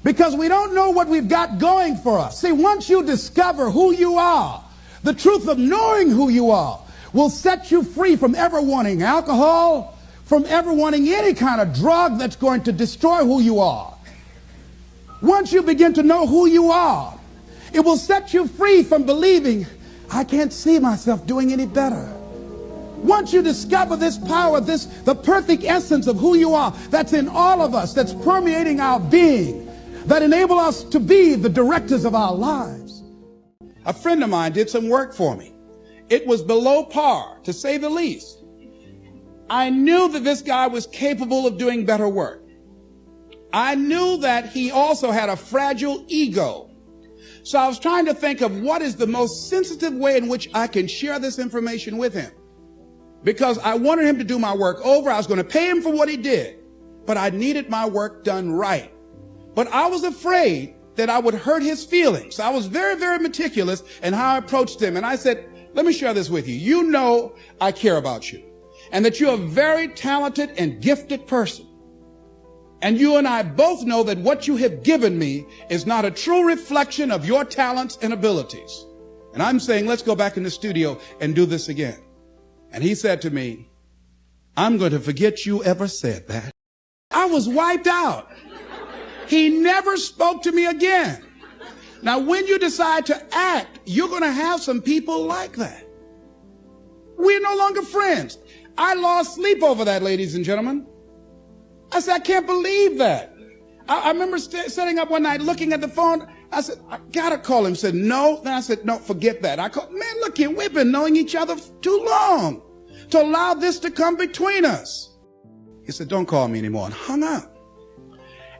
because we don't know what we've got going for us. See, once you discover who you are, the truth of knowing who you are will set you free from ever wanting alcohol, from ever wanting any kind of drug that's going to destroy who you are. Once you begin to know who you are, it will set you free from believing, I can't see myself doing any better. Once you discover this power, the perfect essence of who you are, that's in all of us, that's permeating our being, that enable us to be the directors of our lives. A friend of mine did some work for me. It was below par, to say the least. I knew that this guy was capable of doing better work. I knew that he also had a fragile ego. So I was trying to think of what is the most sensitive way in which I can share this information with him. Because I wanted him to do my work over. I was going to pay him for what he did, but I needed my work done right. But I was afraid that I would hurt his feelings. I was very, very meticulous in how I approached him. And I said, let me share this with you. You know I care about you, and that you're a very talented and gifted person. And you and I both know that what you have given me is not a true reflection of your talents and abilities. And I'm saying, let's go back in the studio and do this again. And he said to me, I'm going to forget you ever said that. I was wiped out. He never spoke to me again. Now, when you decide to act, you're going to have some people like that. We're no longer friends. I lost sleep over that, ladies and gentlemen. I said, I can't believe that. I remember sitting up one night looking at the phone. I said, I got to call him. He said, no. Then I said, no, forget that. I called, man, look here, we've been knowing each other too long to allow this to come between us. He said, don't call me anymore, and hung up.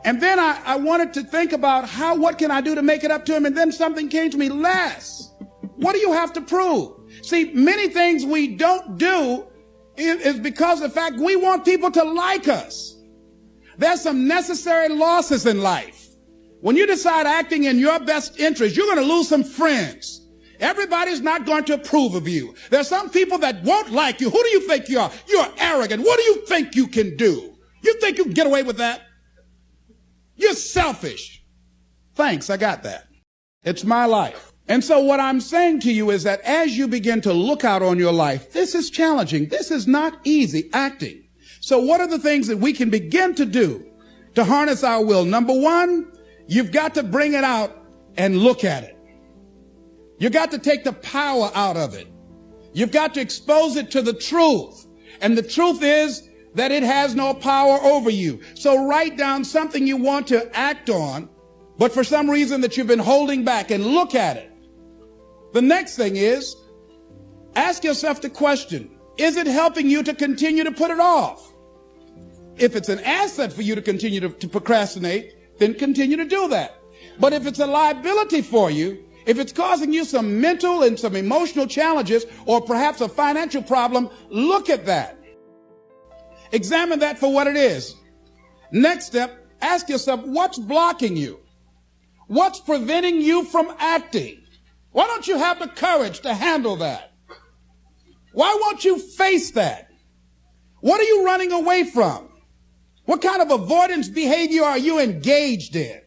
And then I wanted to think about what can I do to make it up to him? And then something came to me, Les, what do you have to prove? See, many things we don't do is because of the fact we want people to like us. There's some necessary losses in life. When you decide acting in your best interest, you're going to lose some friends. Everybody's not going to approve of you. There's some people that won't like you. Who do you think you are? You're arrogant. What do you think you can do? You think you can get away with that? You're selfish. Thanks, I got that. It's my life. And so what I'm saying to you is that as you begin to look out on your life, this is challenging. This is not easy acting. So what are the things that we can begin to do to harness our will? Number one, you've got to bring it out and look at it. You've got to take the power out of it. You've got to expose it to the truth. And the truth is that it has no power over you. So write down something you want to act on, but for some reason that you've been holding back, and look at it. The next thing is, ask yourself the question, is it helping you to continue to put it off? If it's an asset for you to continue to procrastinate, then continue to do that. But if it's a liability for you, if it's causing you some mental and some emotional challenges, or perhaps a financial problem, look at that. Examine that for what it is. Next step, ask yourself, what's blocking you? What's preventing you from acting? Why don't you have the courage to handle that? Why won't you face that? What are you running away from? What kind of avoidance behavior are you engaged in?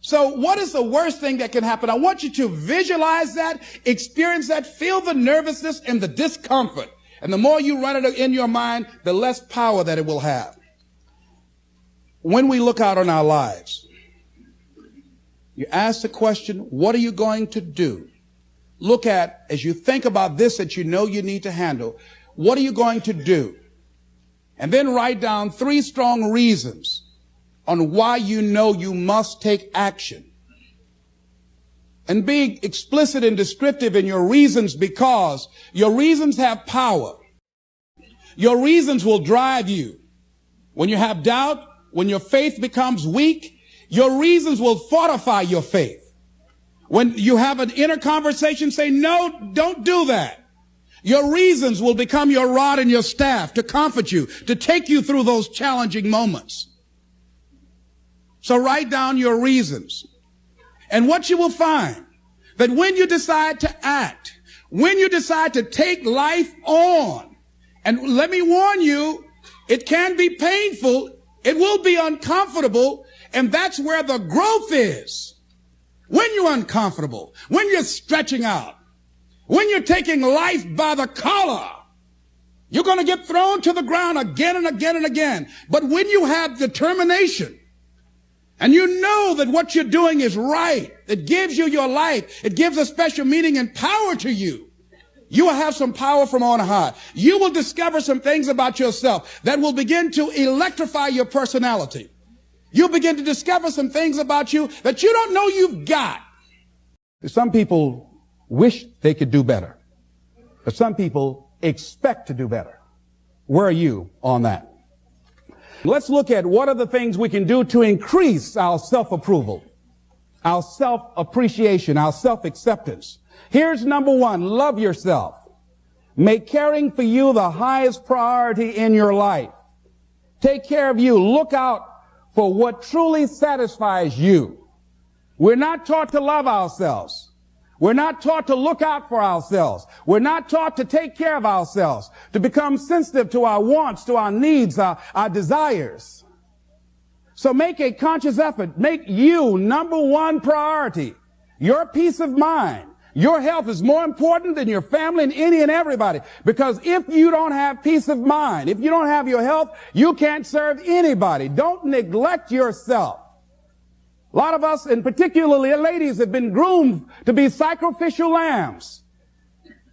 So what is the worst thing that can happen? I want you to visualize that, experience that, feel the nervousness and the discomfort. And the more you run it in your mind, the less power that it will have. When we look out on our lives, you ask the question, what are you going to do? Look at, as you think about this that you know you need to handle, what are you going to do? And then write down 3 strong reasons on why you know you must take action. And be explicit and descriptive in your reasons, because your reasons have power. Your reasons will drive you. When you have doubt, when your faith becomes weak, your reasons will fortify your faith. When you have an inner conversation, say, no, don't do that. Your reasons will become your rod and your staff to comfort you, to take you through those challenging moments. So write down your reasons. And what you will find, that when you decide to act, when you decide to take life on, and let me warn you, it can be painful, it will be uncomfortable, and that's where the growth is. When you're uncomfortable, when you're stretching out, when you're taking life by the collar, you're going to get thrown to the ground again and again and again. But when you have determination, and you know that what you're doing is right, it gives you your life, it gives a special meaning and power to you, you will have some power from on high. You will discover some things about yourself that will begin to electrify your personality. You'll begin to discover some things about you that you don't know you've got. Some people wish they could do better, but some people expect to do better. Where are you on that? Let's look at what are the things we can do to increase our self-approval, our self-appreciation, our self-acceptance. Here's number 1, love yourself. Make caring for you the highest priority in your life. Take care of you. Look out for what truly satisfies you. We're not taught to love ourselves. We're not taught to look out for ourselves. We're not taught to take care of ourselves, to become sensitive to our wants, to our needs, our desires. So make a conscious effort. Make you number 1 priority. Your peace of mind. Your health is more important than your family and any and everybody. Because if you don't have peace of mind, if you don't have your health, you can't serve anybody. Don't neglect yourself. A lot of us, and particularly ladies, have been groomed to be sacrificial lambs,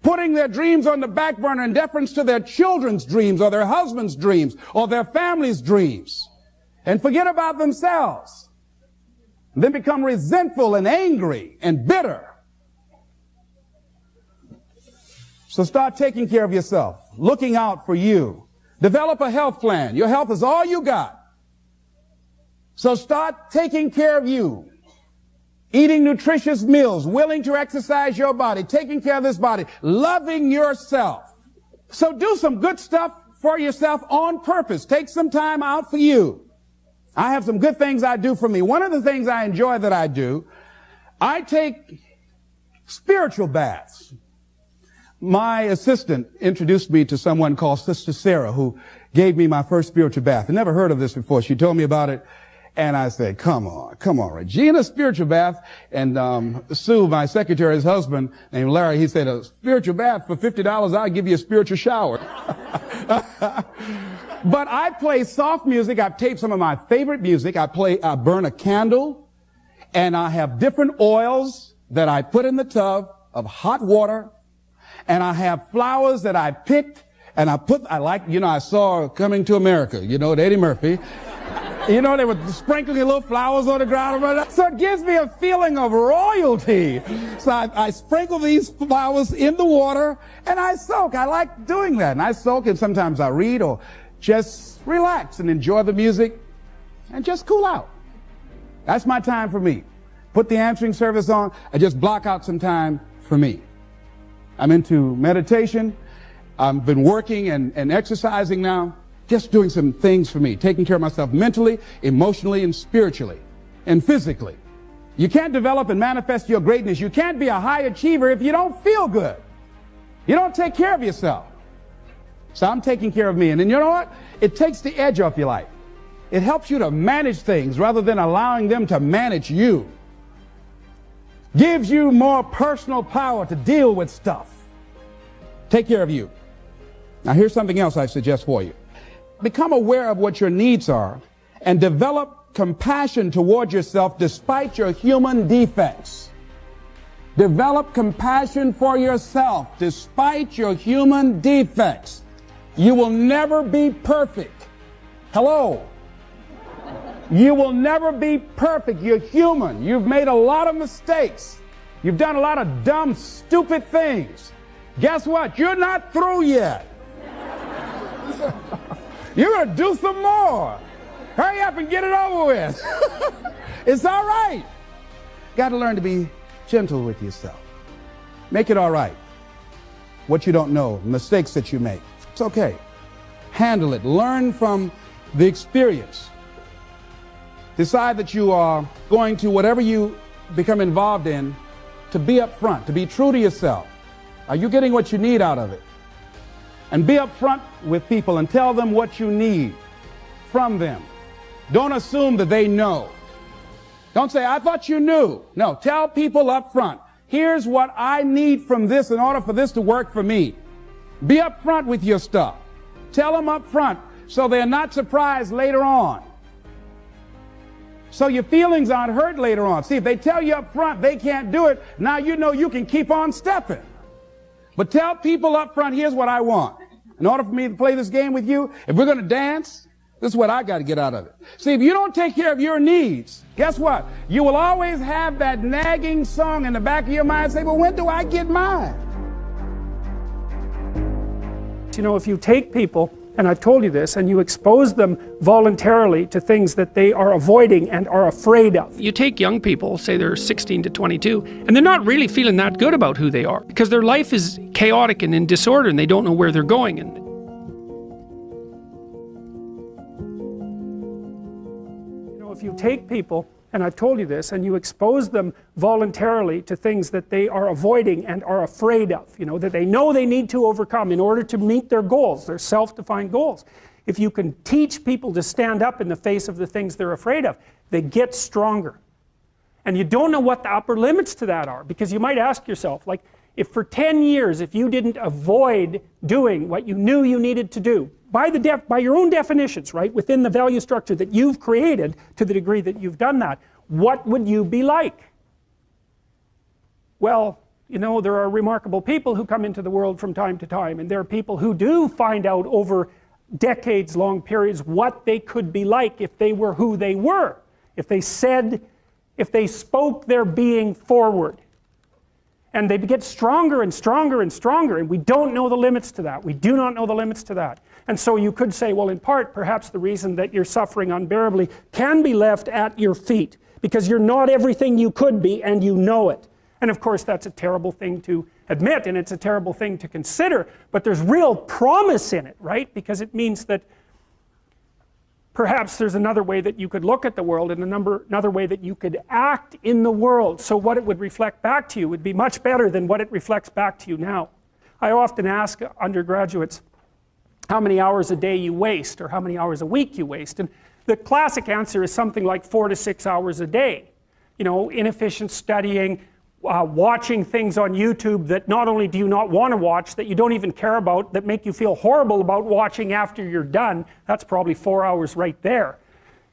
putting their dreams on the back burner in deference to their children's dreams or their husband's dreams or their family's dreams, and forget about themselves, and then become resentful and angry and bitter. So start taking care of yourself, looking out for you. Develop a health plan. Your health is all you got. So start taking care of you, eating nutritious meals, willing to exercise your body, taking care of this body, loving yourself. So do some good stuff for yourself on purpose. Take some time out for you. I have some good things I do for me. One of the things I enjoy that I do, I take spiritual baths. My assistant introduced me to someone called Sister Sarah, who gave me my first spiritual bath. I never heard of this before. She told me about it. And I said, come on, Regina, spiritual bath. And Sue, my secretary's husband, named Larry, he said, a spiritual bath for $50, I'll give you a spiritual shower. But I play soft music. I've taped some of my favorite music. I burn a candle, and I have different oils that I put in the tub of hot water, and I have flowers that I picked, and I saw Coming to America, with Eddie Murphy. They were sprinkling little flowers on the ground. So it gives me a feeling of royalty. So I sprinkle these flowers in the water, and I soak. I like doing that. And I soak, and sometimes I read or just relax and enjoy the music and just cool out. That's my time for me. Put the answering service on. I just block out some time for me. I'm into meditation. I've been working and exercising now. Just doing some things for me, taking care of myself mentally, emotionally, and spiritually, and physically. You can't develop and manifest your greatness. You can't be a high achiever if you don't feel good. You don't take care of yourself. So I'm taking care of me. And then you know what? It takes the edge off your life. It helps you to manage things rather than allowing them to manage you. Gives you more personal power to deal with stuff. Take care of you. Now here's something else I suggest for you. Become aware of what your needs are and develop compassion toward yourself despite your human defects. Develop compassion for yourself despite your human defects. You will never be perfect. Hello. You will never be perfect. You're human. You've made a lot of mistakes. You've done a lot of dumb, stupid things. Guess what? You're not through yet. You're going to do some more. Hurry up and get it over with. It's all right. Got to learn to be gentle with yourself. Make it all right. What you don't know, mistakes that you make. It's okay. Handle it. Learn from the experience. Decide that you are going to, whatever you become involved in, to be upfront, to be true to yourself. Are you getting what you need out of it? And be upfront with people and tell them what you need from them. Don't assume that they know. Don't say, I thought you knew. No, tell people up front, here's what I need from this in order for this to work for me. Be upfront with your stuff. Tell them up front so they're not surprised later on. So your feelings aren't hurt later on. See, if they tell you up front they can't do it, now you know you can keep on stepping. But tell people up front, here's what I want. In order for me to play this game with you, if we're going to dance, this is what I got to get out of it. See, if you don't take care of your needs, guess what? You will always have that nagging song in the back of your mind say, well, when do I get mine? If you take people, and I've told you this, and you expose them voluntarily to things that they are avoiding and are afraid of. You take young people, say they're 16 to 22, and they're not really feeling that good about who they are because their life is chaotic and in disorder and they don't know where they're going. And if you take people, and I've told you this, and you expose them voluntarily to things that they are avoiding and are afraid of, that they know they need to overcome in order to meet their goals, their self-defined goals. If you can teach people to stand up in the face of the things they're afraid of, they get stronger. And you don't know what the upper limits to that are, because you might ask yourself, like, if for 10 years, if you didn't avoid doing what you knew you needed to do, by your own definitions, right, within the value structure that you've created to the degree that you've done that, what would you be like? Well, there are remarkable people who come into the world from time to time, and there are people who do find out over decades-long periods what they could be like if they were who they were, if they spoke their being forward. And they get stronger and stronger and stronger, and we don't know the limits to that. We do not know the limits to that. And so you could say, well, in part, perhaps the reason that you're suffering unbearably can be left at your feet, because you're not everything you could be, and you know it. And of course, that's a terrible thing to admit, and it's a terrible thing to consider, but there's real promise in it, right? Because it means that perhaps there's another way that you could look at the world and another way that you could act in the world, so what it would reflect back to you would be much better than what it reflects back to you now. I often ask undergraduates how many hours a day you waste or how many hours a week you waste, and The classic answer is something like 4 to 6 hours a day. You know, inefficient studying, watching things on YouTube that not only do you not want to watch, that you don't even care about, that make you feel horrible about watching after you're done. That's probably 4 hours right there.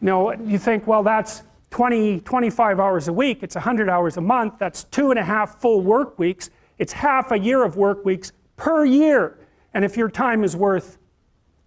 You know, you think, well, that's 25 hours a week, it's 100 hours a month, that's 2.5 full work weeks, it's half a year of work weeks per year. And if your time is worth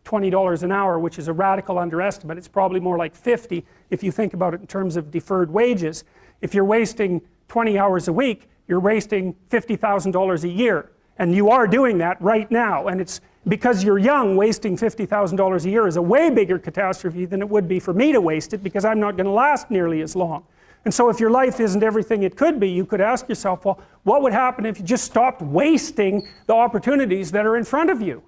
$20 an hour, which is a radical underestimate, it's probably more like 50 if you think about it in terms of deferred wages. If you're wasting 20 hours a week, you're wasting $50,000 a year. And you are doing that right now. And it's because you're young, wasting $50,000 a year is a way bigger catastrophe than it would be for me to waste it, because I'm not going to last nearly as long. And so if your life isn't everything it could be, you could ask yourself, well, what would happen if you just stopped wasting the opportunities that are in front of you?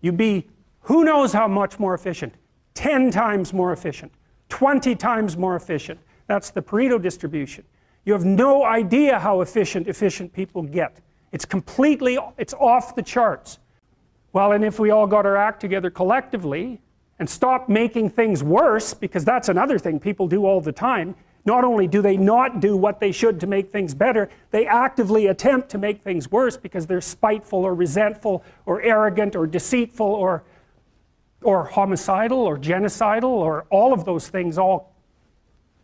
You'd be who knows how much more efficient, 10 times more efficient, 20 times more efficient. That's the Pareto distribution. You have no idea how efficient people get. It's off the charts. Well, and if we all got our act together collectively and stopped making things worse, because that's another thing people do all the time, not only do they not do what they should to make things better, they actively attempt to make things worse because they're spiteful or resentful or arrogant or deceitful or homicidal or genocidal, or all of those things all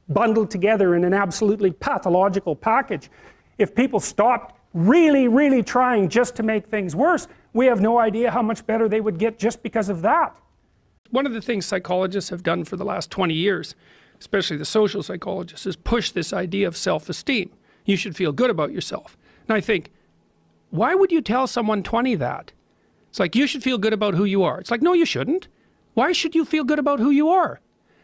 bundled together in an absolutely pathological package. If people stopped really trying just to make things worse, we have no idea how much better they would get just because of that. One of the things psychologists have done for the last 20 years, especially the social psychologists, is push this idea of self-esteem. You should feel good about yourself. And I think, why would you tell someone 20 that? It's like, you should feel good about who you are. It's like, no, you shouldn't. Why should you feel good about who you are?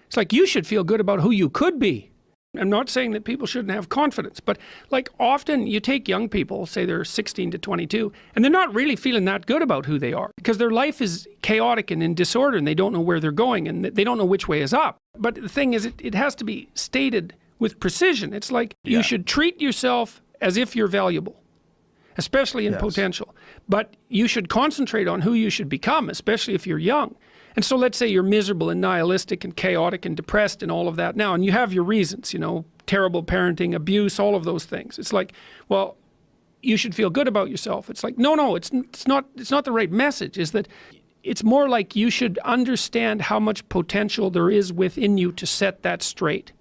It's like, you should feel good about who you could be. I'm not saying that people shouldn't have confidence, but like often you take young people, say they're 16 to 22, and they're not really feeling that good about who they are because their life is chaotic and in disorder and they don't know where they're going and they don't know which way is up. But the thing is, it has to be stated with precision. It's like, you should treat yourself as if you're valuable, especially in potential. But you should concentrate on who you should become, especially if you're young. And so let's say you're miserable and nihilistic and chaotic and depressed and all of that now, and you have your reasons, you know, terrible parenting, abuse, all of those things. It's like, well, you should feel good about yourself. It's like, no, it's not the right message. Is that it's more like you should understand how much potential there is within you to set that straight.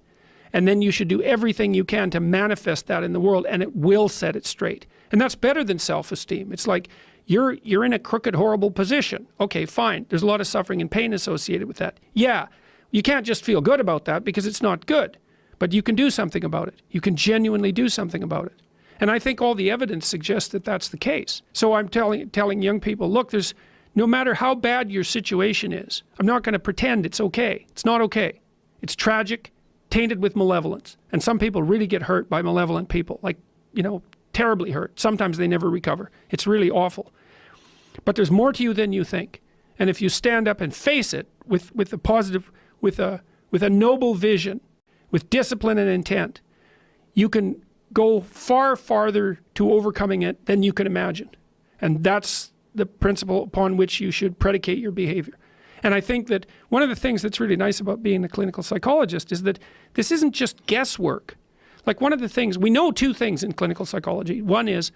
And then you should do everything you can to manifest that in the world, and it will set it straight. And that's better than self-esteem. It's like, you're in a crooked, horrible position. Okay, fine. There's a lot of suffering and pain associated with that. Yeah, you can't just feel good about that because it's not good. But you can do something about it. You can genuinely do something about it. And I think all the evidence suggests that that's the case. So I'm telling young people, look, no matter how bad your situation is, I'm not going to pretend it's okay. It's not okay. It's tragic, tainted with malevolence. And some people really get hurt by malevolent people, like, you know, terribly hurt. Sometimes they never recover. It's really awful. But there's more to you than you think. And if you stand up and face it with a positive, with a noble vision, with discipline and intent, you can go far farther to overcoming it than you can imagine. And that's the principle upon which you should predicate your behavior. And I think that one of the things that's really nice about being a clinical psychologist is that this isn't just guesswork. Like, one of the things, we know two things in clinical psychology. One is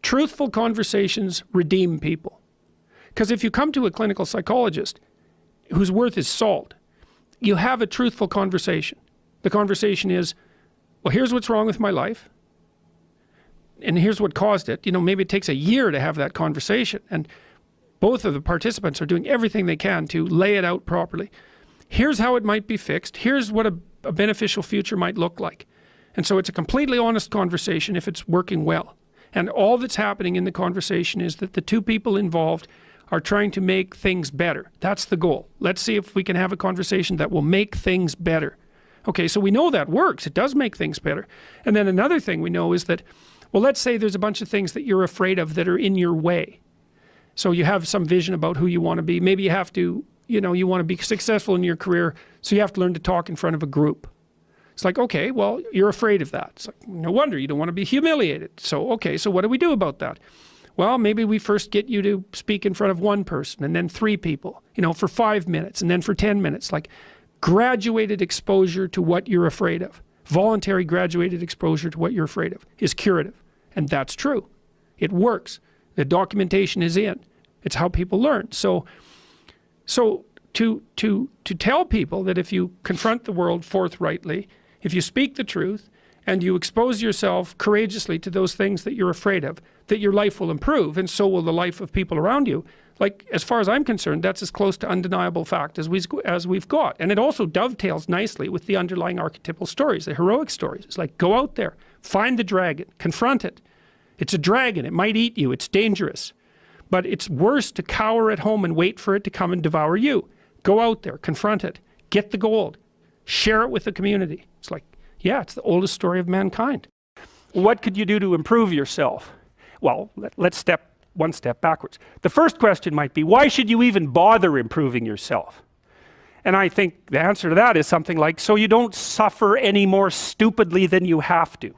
truthful conversations redeem people. Because if you come to a clinical psychologist whose worth is salt, you have a truthful conversation. The conversation is, well, here's what's wrong with my life, and here's what caused it. You know, maybe it takes a year to have that conversation, and both of the participants are doing everything they can to lay it out properly. Here's how it might be fixed. Here's what a beneficial future might look like. And so it's a completely honest conversation if it's working well. And all that's happening in the conversation is that the two people involved are trying to make things better. That's the goal. Let's see if we can have a conversation that will make things better. Okay, so we know that works. It does make things better. And then another thing we know is that, well, let's say there's a bunch of things that you're afraid of that are in your way. So you have some vision about who you want to be. Maybe you have to, you know, you want to be successful in your career, so you have to learn to talk in front of a group. It's like, okay, well, you're afraid of that. It's like, no wonder you don't want to be humiliated. So, okay, so what do we do about that? Well, maybe we first get you to speak in front of one person and then 3 people, you know, for 5 minutes and then for 10 minutes. Like, graduated exposure to what you're afraid of, voluntary graduated exposure to what you're afraid of, is curative. And that's true. It works. The documentation is in. It's how people learn. So to tell people that if you confront the world forthrightly, if you speak the truth, and you expose yourself courageously to those things that you're afraid of, that your life will improve, and so will the life of people around you. Like, as far as I'm concerned, that's as close to undeniable fact as we've got. And it also dovetails nicely with the underlying archetypal stories, the heroic stories. It's like, go out there, find the dragon, confront it. It's a dragon, it might eat you, it's dangerous. But it's worse to cower at home and wait for it to come and devour you. Go out there, confront it, get the gold, share it with the community. It's like, yeah, it's the oldest story of mankind. What could you do to improve yourself? Well, let's step one step backwards. The first question might be, why should you even bother improving yourself? And I think the answer to that is something like, so you don't suffer any more stupidly than you have to.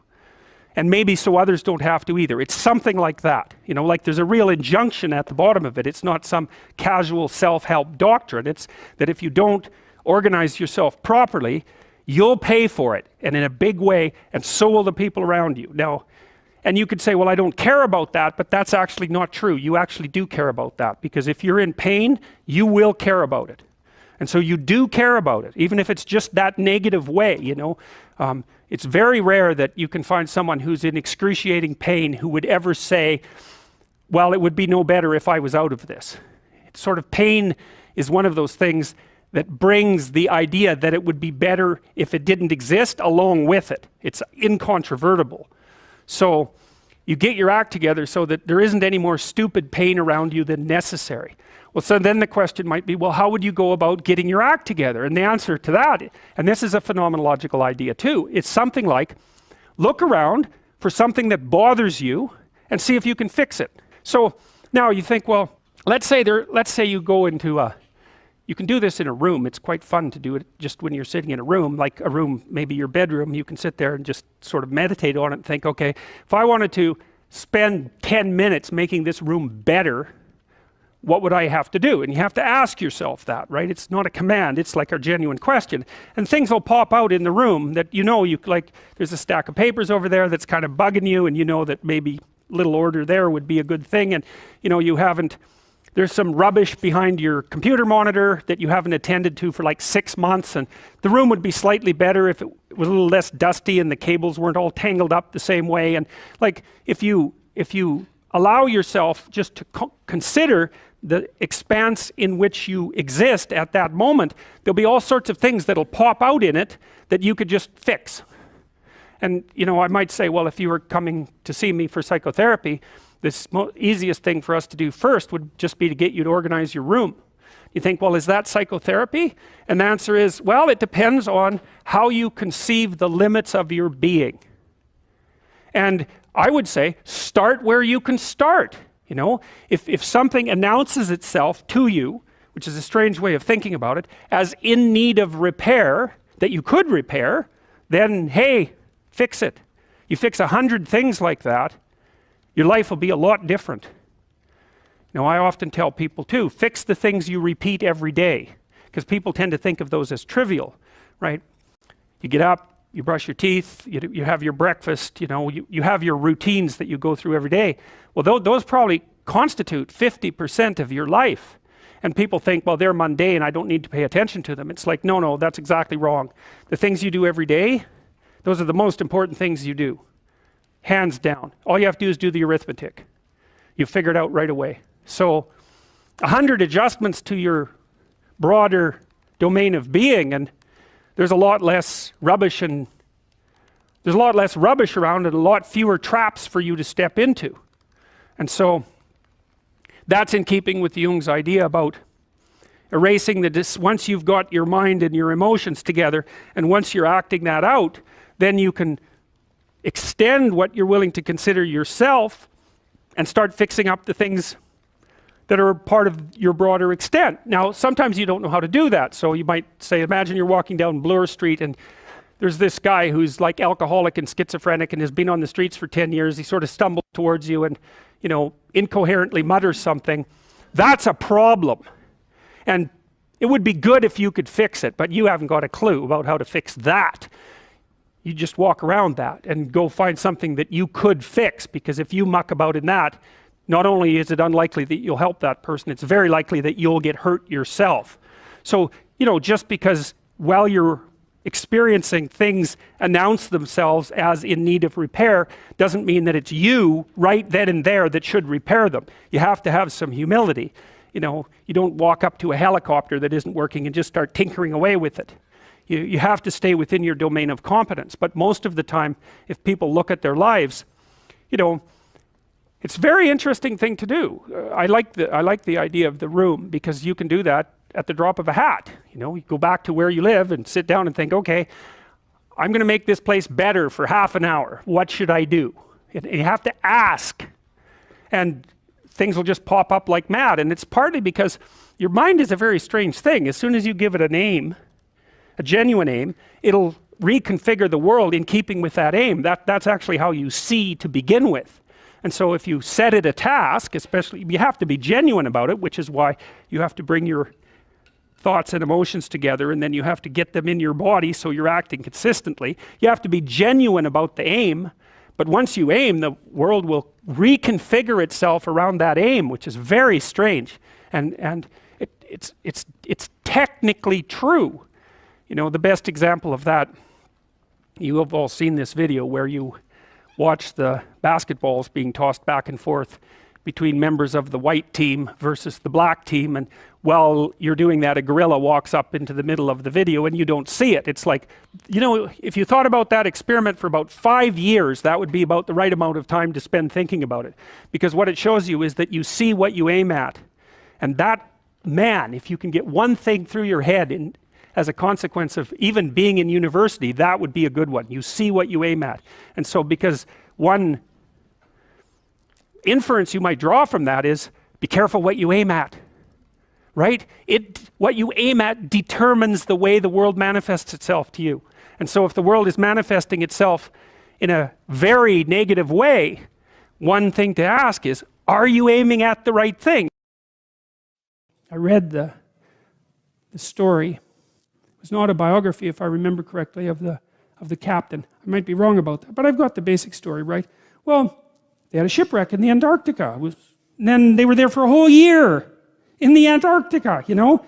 And maybe so others don't have to either. It's something like that. You know, like there's a real injunction at the bottom of it. It's not some casual self-help doctrine. It's that if you don't organize yourself properly, you'll pay for it, and in a big way, and so will the people around you. Now, and you could say, well, I don't care about that, but that's actually not true. You actually do care about that, because if you're in pain, you will care about it. And so you do care about it, even if it's just that negative way, you know. It's very rare that you can find someone who's in excruciating pain who would ever say, well, it would be no better if I was out of this. It's sort of, pain is one of those things that brings the idea that it would be better if it didn't exist along with it. It's incontrovertible. So you get your act together so that there isn't any more stupid pain around you than necessary. Well, so then the question might be, well, how would you go about getting your act together? And the answer to that, and this is a phenomenological idea too, it's something like, look around for something that bothers you and see if you can fix it. So now you think, well, let's say you go into you can do this in a room. It's quite fun to do it just when you're sitting in a room, like a room, maybe your bedroom. You can sit there and just sort of meditate on it and think, okay, if I wanted to spend 10 minutes making this room better, what would I have to do? And you have to ask yourself that, right? It's not a command, it's like a genuine question. And things will pop out in the room that you know, like there's a stack of papers over there that's kind of bugging you, and you know that maybe little order there would be a good thing, and you know, there's some rubbish behind your computer monitor that you haven't attended to for like 6 months, and the room would be slightly better if it was a little less dusty and the cables weren't all tangled up the same way. And like, if you allow yourself just to consider the expanse in which you exist at that moment, there'll be all sorts of things that'll pop out in it that you could just fix. And you know, I might say, well, if you were coming to see me for psychotherapy, the easiest thing for us to do first would just be to get you to organize your room. You think, well, is that psychotherapy? And the answer is, well, it depends on how you conceive the limits of your being. And I would say, start where you can start. You know, if something announces itself to you, which is a strange way of thinking about it, as in need of repair, that you could repair, then hey, fix it. You fix 100 things like that, your life will be a lot different. Now, I often tell people too, fix the things you repeat every day, because people tend to think of those as trivial, right? You get up, you brush your teeth, you have your breakfast, you know, you have your routines that you go through every day. Well, those probably constitute 50% of your life. And people think, well, they're mundane, I don't need to pay attention to them. It's like, no, that's exactly wrong. The things you do every day, those are the most important things you do. Hands down. All you have to do is do the arithmetic. You figure it out right away. So 100 adjustments to your broader domain of being, and there's a lot less rubbish around, and a lot fewer traps for you to step into. And so that's in keeping with Jung's idea about erasing once you've got your mind and your emotions together, and once you're acting that out, then you can extend what you're willing to consider yourself and start fixing up the things that are part of your broader extent. Now, sometimes you don't know how to do that. So you might say, imagine you're walking down Bloor Street and there's this guy who's like alcoholic and schizophrenic and has been on the streets for 10 years. He sort of stumbles towards you and, you know, incoherently mutters something. That's a problem. And It would be good if you could fix it, but you haven't got a clue about how to fix that. You just walk around that and go find something that you could fix, because if you muck about in that, not only is it unlikely that you'll help that person, it's very likely that you'll get hurt yourself. So, you know, just because while you're experiencing things announce themselves as in need of repair doesn't mean that it's you right then and there that should repair them. You have to have some humility. You know, you don't walk up to a helicopter that isn't working and just start tinkering away with it. You have to stay within your domain of competence. But most of the time, if people look at their lives, you know, it's a very interesting thing to do. I like the idea of the room, because you can do that at the drop of a hat. You know, you go back to where you live and sit down and think, okay, I'm going to make this place better for half an hour. What should I do? And you have to ask, and things will just pop up like mad. And it's partly because your mind is a very strange thing. As soon as you give it a name, a genuine aim, it'll reconfigure the world in keeping with that aim. That's actually how you see to begin with. And so if you set it a task, especially, you have to be genuine about it, which is why you have to bring your thoughts and emotions together, and then you have to get them in your body so you're acting consistently. You have to be genuine about the aim, but once you aim, the world will reconfigure itself around that aim, which is very strange. And it's technically true. You know, the best example of that, you have all seen this video where you watch the basketballs being tossed back and forth between members of the white team versus the black team, and while you're doing that, a gorilla walks up into the middle of the video and you don't see it. It's like, you know, if you thought about that experiment for about 5 years, that would be about the right amount of time to spend thinking about it, because what it shows you is that you see what you aim at. And that, man, if you can get one thing through your head as a consequence of even being in university, that would be a good one. You see what you aim at. And so, because one inference you might draw from that is, be careful what you aim at, right? What you aim at determines the way the world manifests itself to you. And so if the world is manifesting itself in a very negative way, one thing to ask is, are you aiming at the right thing? I read the story. It was an autobiography, if I remember correctly, of the captain. I might be wrong about that, but I've got the basic story right. Well, they had a shipwreck in the Antarctica. And then they were there for a whole year in the Antarctica, you know,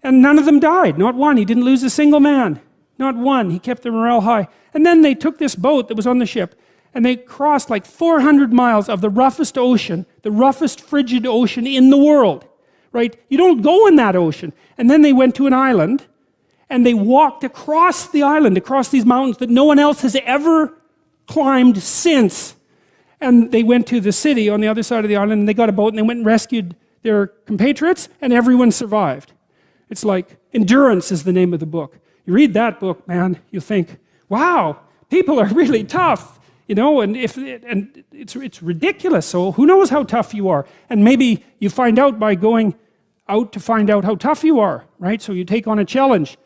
and none of them died, not one. He didn't lose a single man, not one. He kept their morale high. And then they took this boat that was on the ship, and they crossed like 400 miles of the roughest ocean, the roughest frigid ocean in the world, right? You don't go in that ocean. And then they went to an island, and they walked across the island, across these mountains that no one else has ever climbed since. And they went to the city on the other side of the island, and they got a boat, and they went and rescued their compatriots, and everyone survived. It's like, Endurance is the name of the book. You read that book, man, you think, wow, people are really tough, you know, and it's ridiculous. So who knows how tough you are? And maybe you find out by going out to find out how tough you are, right? So you take on a challenge,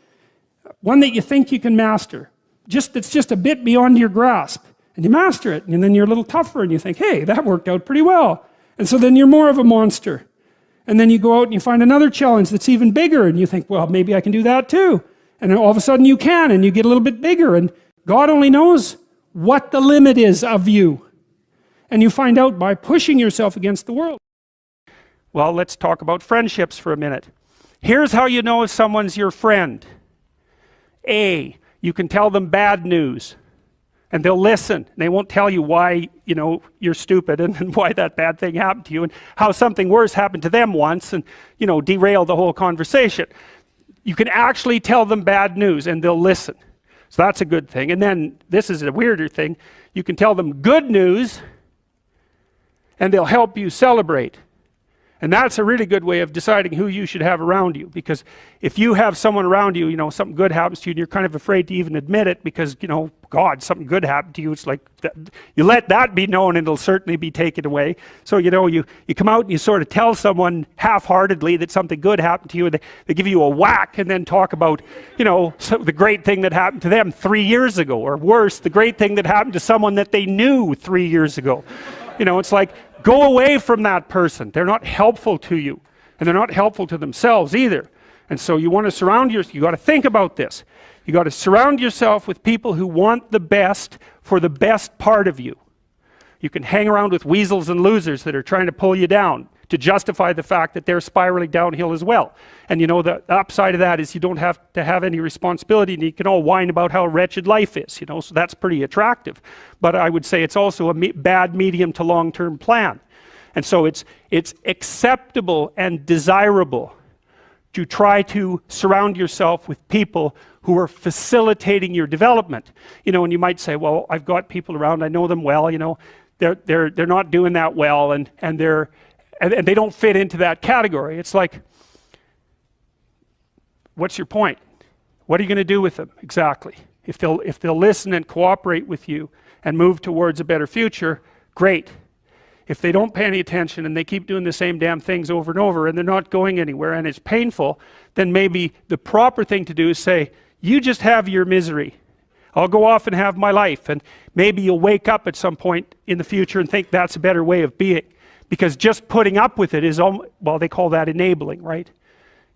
one that you think you can master, that's just a bit beyond your grasp. And you master it, and then you're a little tougher, and you think, hey, that worked out pretty well. And so then you're more of a monster. And then you go out and you find another challenge that's even bigger, and you think, well, maybe I can do that too. And then all of a sudden you can, and you get a little bit bigger, and God only knows what the limit is of you. And you find out by pushing yourself against the world. Well, let's talk about friendships for a minute. Here's how you know if someone's your friend. A, you can tell them bad news, and they'll listen. They won't tell you why, you know, you're stupid and why that bad thing happened to you and how something worse happened to them once and, you know, derail the whole conversation. You can actually tell them bad news and they'll listen. So that's a good thing. And then this is a weirder thing. You can tell them good news and they'll help you celebrate. And that's a really good way of deciding who you should have around you, because if you have someone around you, you know, something good happens to you and you're kind of afraid to even admit it because, you know, God, something good happened to you. It's like, you let that be known and it'll certainly be taken away. So, you know, you come out and you sort of tell someone half-heartedly that something good happened to you, and they give you a whack and then talk about, you know, the great thing that happened to them 3 years ago, or worse, the great thing that happened to someone that they knew 3 years ago. You know, it's like, go away from that person. They're not helpful to you, and they're not helpful to themselves either. And so you want to surround yourself, you got to think about this. You got to surround yourself with people who want the best for the best part of you. You can hang around with weasels and losers that are trying to pull you down to justify the fact that they're spiraling downhill as well. And you know, the upside of that is you don't have to have any responsibility, and you can all whine about how wretched life is, you know, so that's pretty attractive. But I would say it's also a bad medium to long-term plan. And so it's acceptable and desirable to try to surround yourself with people who are facilitating your development. You know, and you might say, well, I've got people around, I know them well, you know, they're not doing that well, and they don't fit into that category. It's like, what's your point? What are you going to do with them exactly? If they'll listen and cooperate with you and move towards a better future, great. If they don't pay any attention and they keep doing the same damn things over and over and they're not going anywhere and it's painful, then maybe the proper thing to do is say, you just have your misery. I'll go off and have my life. And maybe you'll wake up at some point in the future and think that's a better way of being. Because just putting up with it is, well, they call that enabling, right?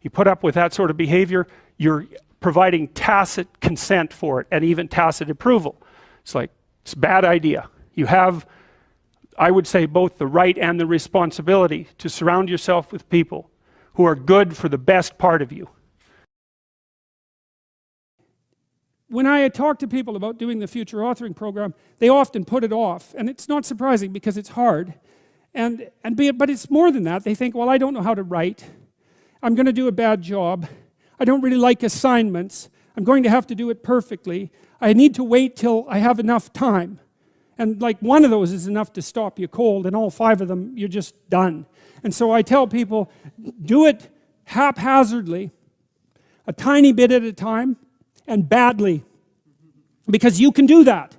You put up with that sort of behavior, you're providing tacit consent for it and even tacit approval. It's like, it's a bad idea. You have, I would say, both the right and the responsibility to surround yourself with people who are good for the best part of you. When I talk to people about doing the future authoring program, they often put it off, and it's not surprising because it's hard. But it's more than that. They think, well, I don't know how to write. I'm going to do a bad job. I don't really like assignments. I'm going to have to do it perfectly. I need to wait till I have enough time. And like one of those is enough to stop you cold, and all 5 of them, you're just done. And so I tell people, do it haphazardly, a tiny bit at a time, and badly. Because you can do that.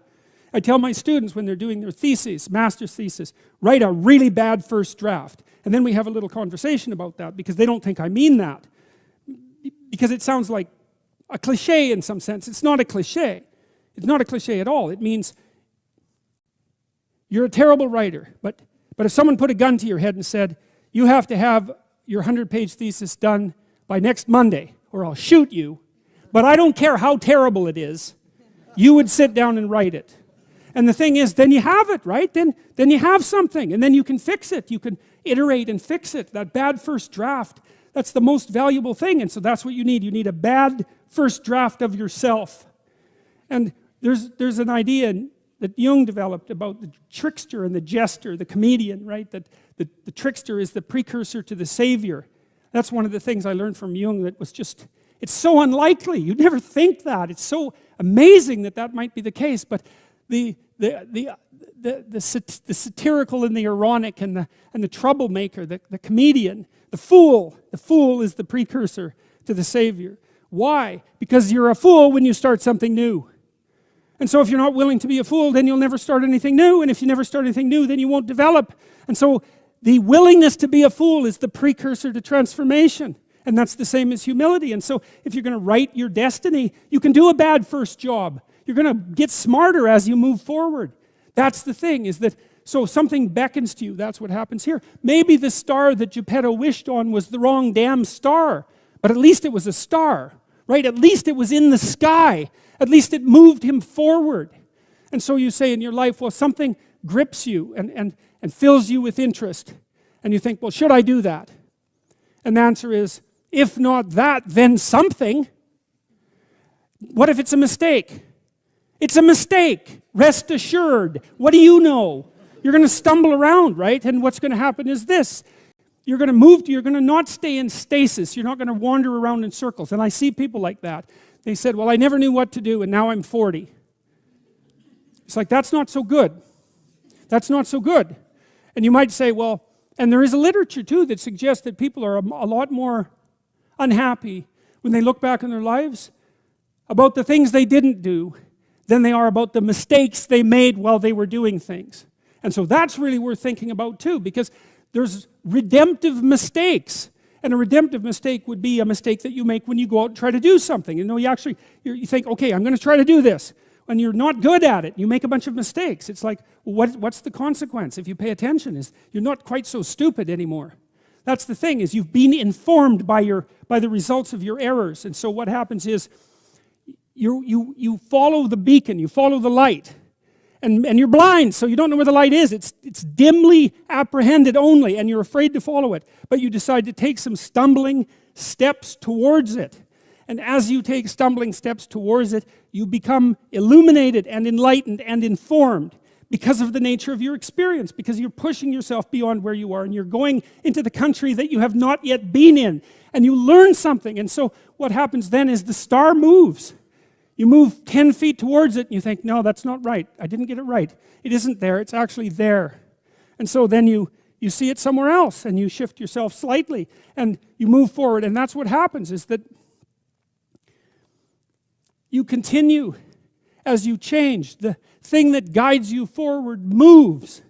I tell my students when they're doing their theses, master's thesis, write a really bad first draft. And then we have a little conversation about that because they don't think I mean that. Because it sounds like a cliche in some sense. It's not a cliche. It's not a cliche at all. It means you're a terrible writer. But if someone put a gun to your head and said, you have to have your 100-page thesis done by next Monday or I'll shoot you, but I don't care how terrible it is, you would sit down and write it. And the thing is, then you have it, right? Then you have something, and then you can fix it. You can iterate and fix it. That bad first draft, that's the most valuable thing, and so that's what you need. You need a bad first draft of yourself. And there's an idea that Jung developed about the trickster and the jester, the comedian, right? That the trickster is the precursor to the savior. That's one of the things I learned from Jung that was just, it's so unlikely. You'd never think that. It's so amazing that that might be the case, but the satirical and the ironic and the troublemaker, the comedian, the fool is the precursor to the savior. Why? Because you're a fool when you start something new. And so if you're not willing to be a fool, then you'll never start anything new, and if you never start anything new, then you won't develop. And so the willingness to be a fool is the precursor to transformation. And that's the same as humility. And so if you're going to write your destiny, you can do a bad first job. You're going to get smarter as you move forward. That's the thing, is that, so something beckons to you. That's what happens here. Maybe the star that Geppetto wished on was the wrong damn star, but at least it was a star, right? At least it was in the sky. At least it moved him forward. And so you say in your life, well, something grips you and fills you with interest. And you think, well, should I do that? And the answer is, if not that, then something. What if it's a mistake? It's a mistake. Rest assured. What do you know? You're going to stumble around, right? And what's going to happen is this. You're going to move, you're going to not stay in stasis. You're not going to wander around in circles. And I see people like that. They said, well, I never knew what to do, and now I'm 40. It's like, that's not so good. That's not so good. And you might say, well, and there is a literature, too, that suggests that people are a lot more unhappy when they look back on their lives about the things they didn't do than they are about the mistakes they made while they were doing things. And so that's really worth thinking about too, because there's redemptive mistakes. And a redemptive mistake would be a mistake that you make when you go out and try to do something. You know, you think, okay, I'm going to try to do this. When you're not good at it, you make a bunch of mistakes. It's like, well, what's the consequence if you pay attention? Is you're not quite so stupid anymore. That's the thing, is you've been informed by the results of your errors. And so what happens is you follow the beacon, you follow the light, and you're blind, so you don't know where the light is. It's dimly apprehended only, and you're afraid to follow it. But you decide to take some stumbling steps towards it. And as you take stumbling steps towards it, you become illuminated and enlightened and informed because of the nature of your experience, because you're pushing yourself beyond where you are, and you're going into the country that you have not yet been in, and you learn something. And so what happens then is the star moves. You move 10 feet towards it and you think, no, that's not right. I didn't get it right. It isn't there, it's actually there. And so then you see it somewhere else and you shift yourself slightly and you move forward. And that's what happens, is that you continue as you change. The thing that guides you forward moves,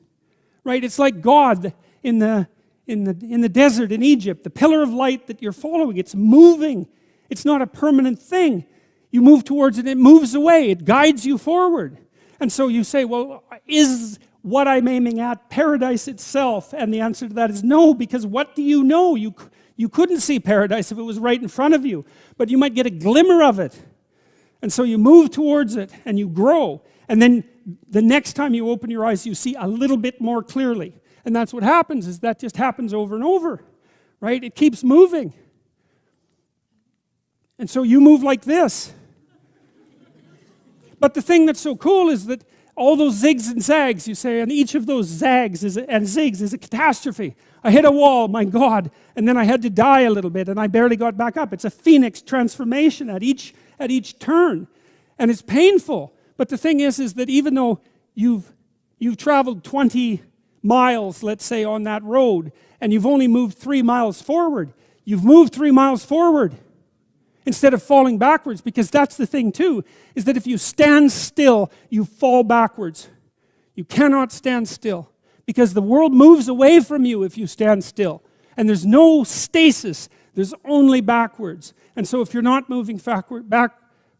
right? It's like God in the desert in Egypt, the pillar of light that you're following. It's moving. It's not a permanent thing. You move towards it, it moves away, it guides you forward. And so you say, well, is what I'm aiming at paradise itself? And the answer to that is no, because what do you know? You couldn't see paradise if it was right in front of you, but you might get a glimmer of it. And so you move towards it and you grow. And then the next time you open your eyes, you see a little bit more clearly. And that's what happens, is that just happens over and over, right? It keeps moving. And so you move like this. But the thing that's so cool is that all those zigs and zags, you say, and each of those zags and zigs is a catastrophe. I hit a wall, my God, and then I had to die a little bit, and I barely got back up. It's a phoenix transformation at each turn, and it's painful. But the thing is that even though you've traveled 20 miles, let's say, on that road, and you've only moved 3 miles forward, you've moved 3 miles forward instead of falling backwards, because that's the thing too, is that if you stand still, you fall backwards. You cannot stand still, because the world moves away from you if you stand still. And there's no stasis, there's only backwards. And so if you're not moving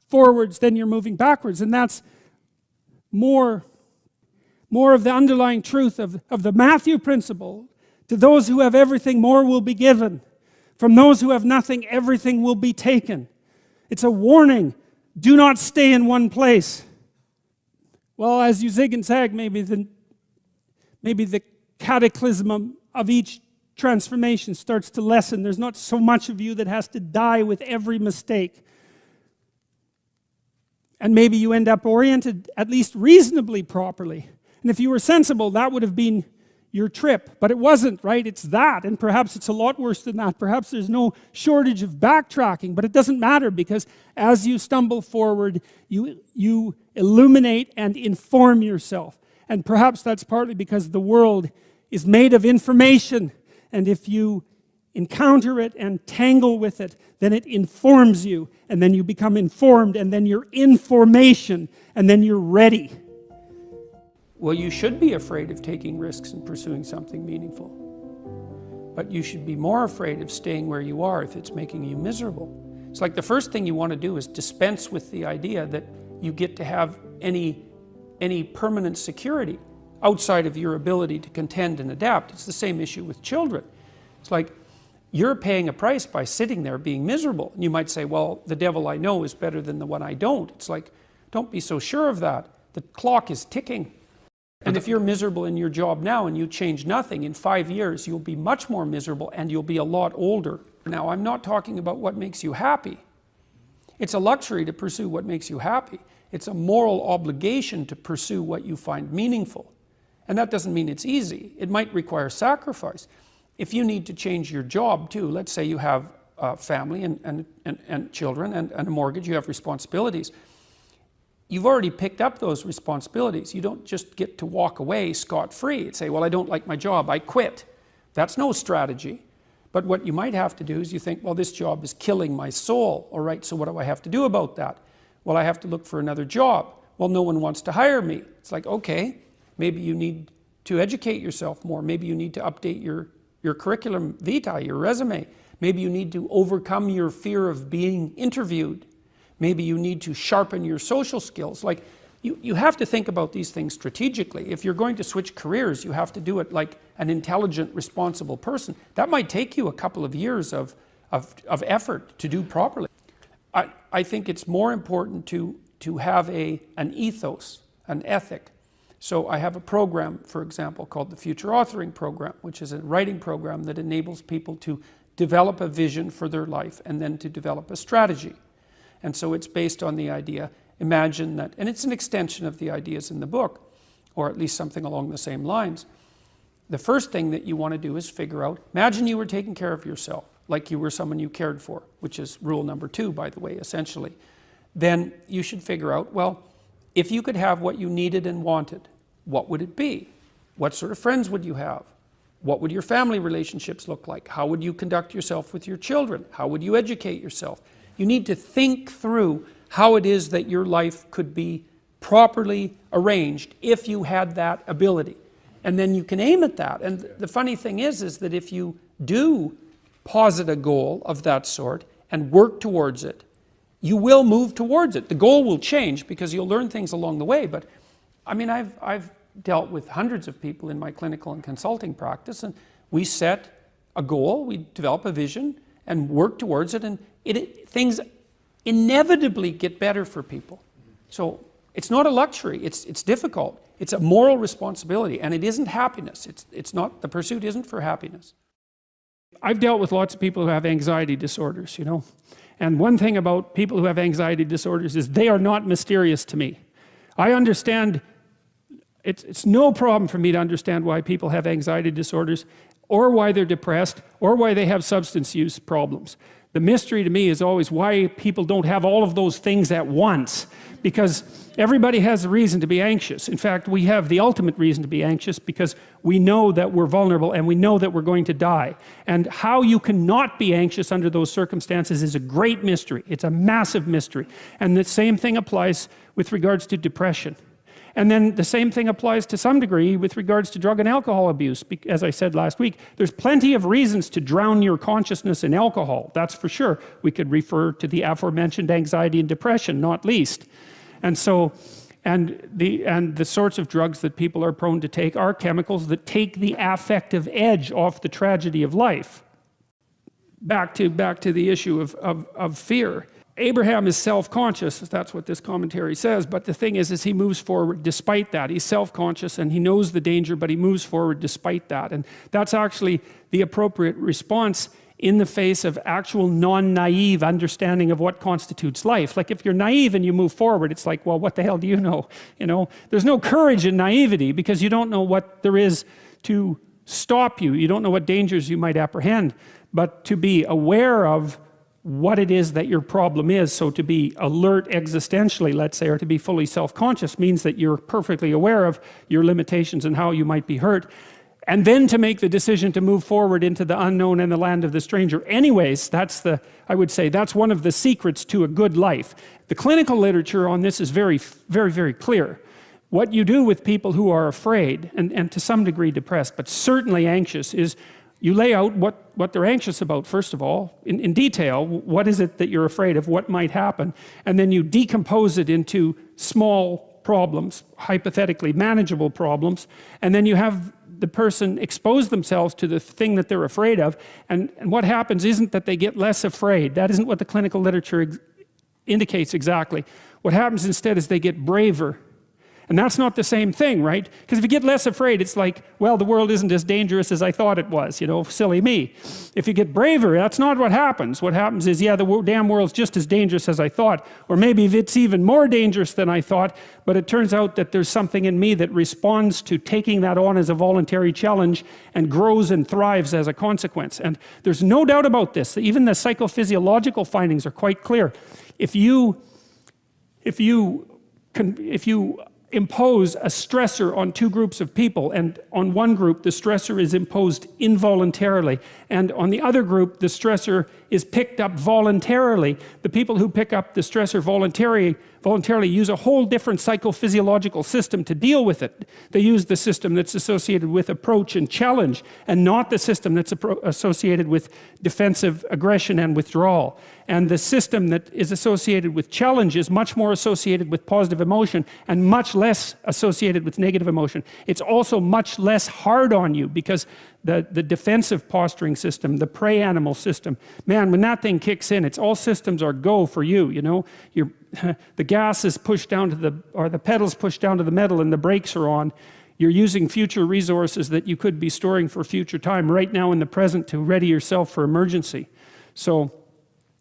forwards, then you're moving backwards. And that's more of the underlying truth of the Matthew principle. To those who have everything, more will be given. From those who have nothing, everything will be taken. It's a warning. Do not stay in one place. Well, as you zig and zag, maybe the cataclysm of each transformation starts to lessen. There's not so much of you that has to die with every mistake. And maybe you end up oriented at least reasonably properly. And if you were sensible, that would have been your trip, but it wasn't, right? It's that, and perhaps it's a lot worse than that. Perhaps there's no shortage of backtracking, but it doesn't matter, because as you stumble forward, you illuminate and inform yourself. And perhaps that's partly because the world is made of information, and if you encounter it and tangle with it, then it informs you, and then you become informed, and then you're information, and then you're ready. Well, you should be afraid of taking risks and pursuing something meaningful. But you should be more afraid of staying where you are if it's making you miserable. It's like the first thing you want to do is dispense with the idea that you get to have any permanent security outside of your ability to contend and adapt. It's the same issue with children. It's like you're paying a price by sitting there being miserable. And you might say, well, the devil I know is better than the one I don't. It's like, don't be so sure of that. The clock is ticking. And if you're miserable in your job now and you change nothing, in 5 years you'll be much more miserable and you'll be a lot older. Now, I'm not talking about what makes you happy. It's a luxury to pursue what makes you happy. It's a moral obligation to pursue what you find meaningful. And that doesn't mean it's easy. It might require sacrifice. If you need to change your job too, let's say you have a family and children and a mortgage, you have responsibilities. You've already picked up those responsibilities. You don't just get to walk away scot-free and say, well, I don't like my job, I quit. That's no strategy. But what you might have to do is you think, well, this job is killing my soul. All right, so what do I have to do about that? Well, I have to look for another job. Well, no one wants to hire me. It's like, okay, maybe you need to educate yourself more. Maybe you need to update your curriculum vitae, your resume. Maybe you need to overcome your fear of being interviewed. Maybe you need to sharpen your social skills. Like, you have to think about these things strategically. If you're going to switch careers, you have to do it like an intelligent, responsible person. That might take you a couple of years of effort to do properly. I think it's more important to have an ethos, an ethic. So I have a program, for example, called the Future Authoring Program, which is a writing program that enables people to develop a vision for their life and then to develop a strategy. And so it's based on the idea, imagine that, and it's an extension of the ideas in the book, or at least something along the same lines. The first thing that you want to do is figure out, imagine you were taking care of yourself, like you were someone you cared for, which is rule number 2, by the way, essentially. Then you should figure out, well, if you could have what you needed and wanted, what would it be? What sort of friends would you have? What would your family relationships look like? How would you conduct yourself with your children? How would you educate yourself? You need to think through how it is that your life could be properly arranged if you had that ability. And then you can aim at that. And the funny thing is that if you do posit a goal of that sort and work towards it, you will move towards it. The goal will change because you'll learn things along the way. But I mean, I've dealt with hundreds of people in my clinical and consulting practice, and we set a goal, we develop a vision and work towards it, and things inevitably get better for people. So it's not a luxury, it's difficult. It's a moral responsibility, and it isn't happiness. It's not, the pursuit isn't for happiness. I've dealt with lots of people who have anxiety disorders, you know. And one thing about people who have anxiety disorders is they are not mysterious to me. I understand, it's no problem for me to understand why people have anxiety disorders, or why they're depressed, or why they have substance use problems. The mystery to me is always why people don't have all of those things at once, because everybody has a reason to be anxious. In fact, we have the ultimate reason to be anxious because we know that we're vulnerable and we know that we're going to die. And how you cannot be anxious under those circumstances is a great mystery. It's a massive mystery. And the same thing applies with regards to depression. And then the same thing applies to some degree with regards to drug and alcohol abuse. As I said last week, there's plenty of reasons to drown your consciousness in alcohol, that's for sure. We could refer to the aforementioned anxiety and depression, not least. And so, and the sorts of drugs that people are prone to take are chemicals that take the affective edge off the tragedy of life. Back to the issue of fear. Abraham is self-conscious, that's what this commentary says, but the thing is he moves forward despite that. He's self-conscious and he knows the danger, but he moves forward despite that. And that's actually the appropriate response in the face of actual non-naive understanding of what constitutes life. Like if you're naive and you move forward, it's like, well, what the hell do you know? You know, there's no courage in naivety because you don't know what there is to stop you. You don't know what dangers you might apprehend. But to be aware of what it is that your problem is, so to be alert existentially, let's say, or to be fully self-conscious means that you're perfectly aware of your limitations and how you might be hurt. And then to make the decision to move forward into the unknown and the land of the stranger. Anyways, I would say that's one of the secrets to a good life. The clinical literature on this is very, very, very clear. What you do with people who are afraid, and to some degree depressed, but certainly anxious, is you lay out what they're anxious about, first of all, in detail. What is it that you're afraid of? What might happen? And then you decompose it into small problems, hypothetically manageable problems, and then you have the person expose themselves to the thing that they're afraid of, and what happens isn't that they get less afraid. That isn't what the clinical literature indicates exactly. What happens instead is they get braver. And that's not the same thing, right? Because if you get less afraid, it's like, well, the world isn't as dangerous as I thought it was, you know, silly me. If you get braver, that's not what happens. What happens is, yeah, the damn world's just as dangerous as I thought, or maybe it's even more dangerous than I thought, but it turns out that there's something in me that responds to taking that on as a voluntary challenge and grows and thrives as a consequence. And there's no doubt about this. Even the psychophysiological findings are quite clear. If you impose a stressor on two groups of people, and on one group the stressor is imposed involuntarily, and on the other group the stressor is picked up voluntarily, the people who pick up the stressor voluntarily voluntarily use a whole different psychophysiological system to deal with it. They use the system that's associated with approach and challenge, and not the system that's associated with defensive aggression and withdrawal. And the system that is associated with challenge is much more associated with positive emotion and much less associated with negative emotion. It's also much less hard on you, because the defensive posturing system, the prey animal system, man, when that thing kicks in, it's all systems are go for you, you know. The gas is pushed down to or the pedals pushed down to the metal, and the brakes are on. You're using future resources that you could be storing for future time right now in the present to ready yourself for emergency. So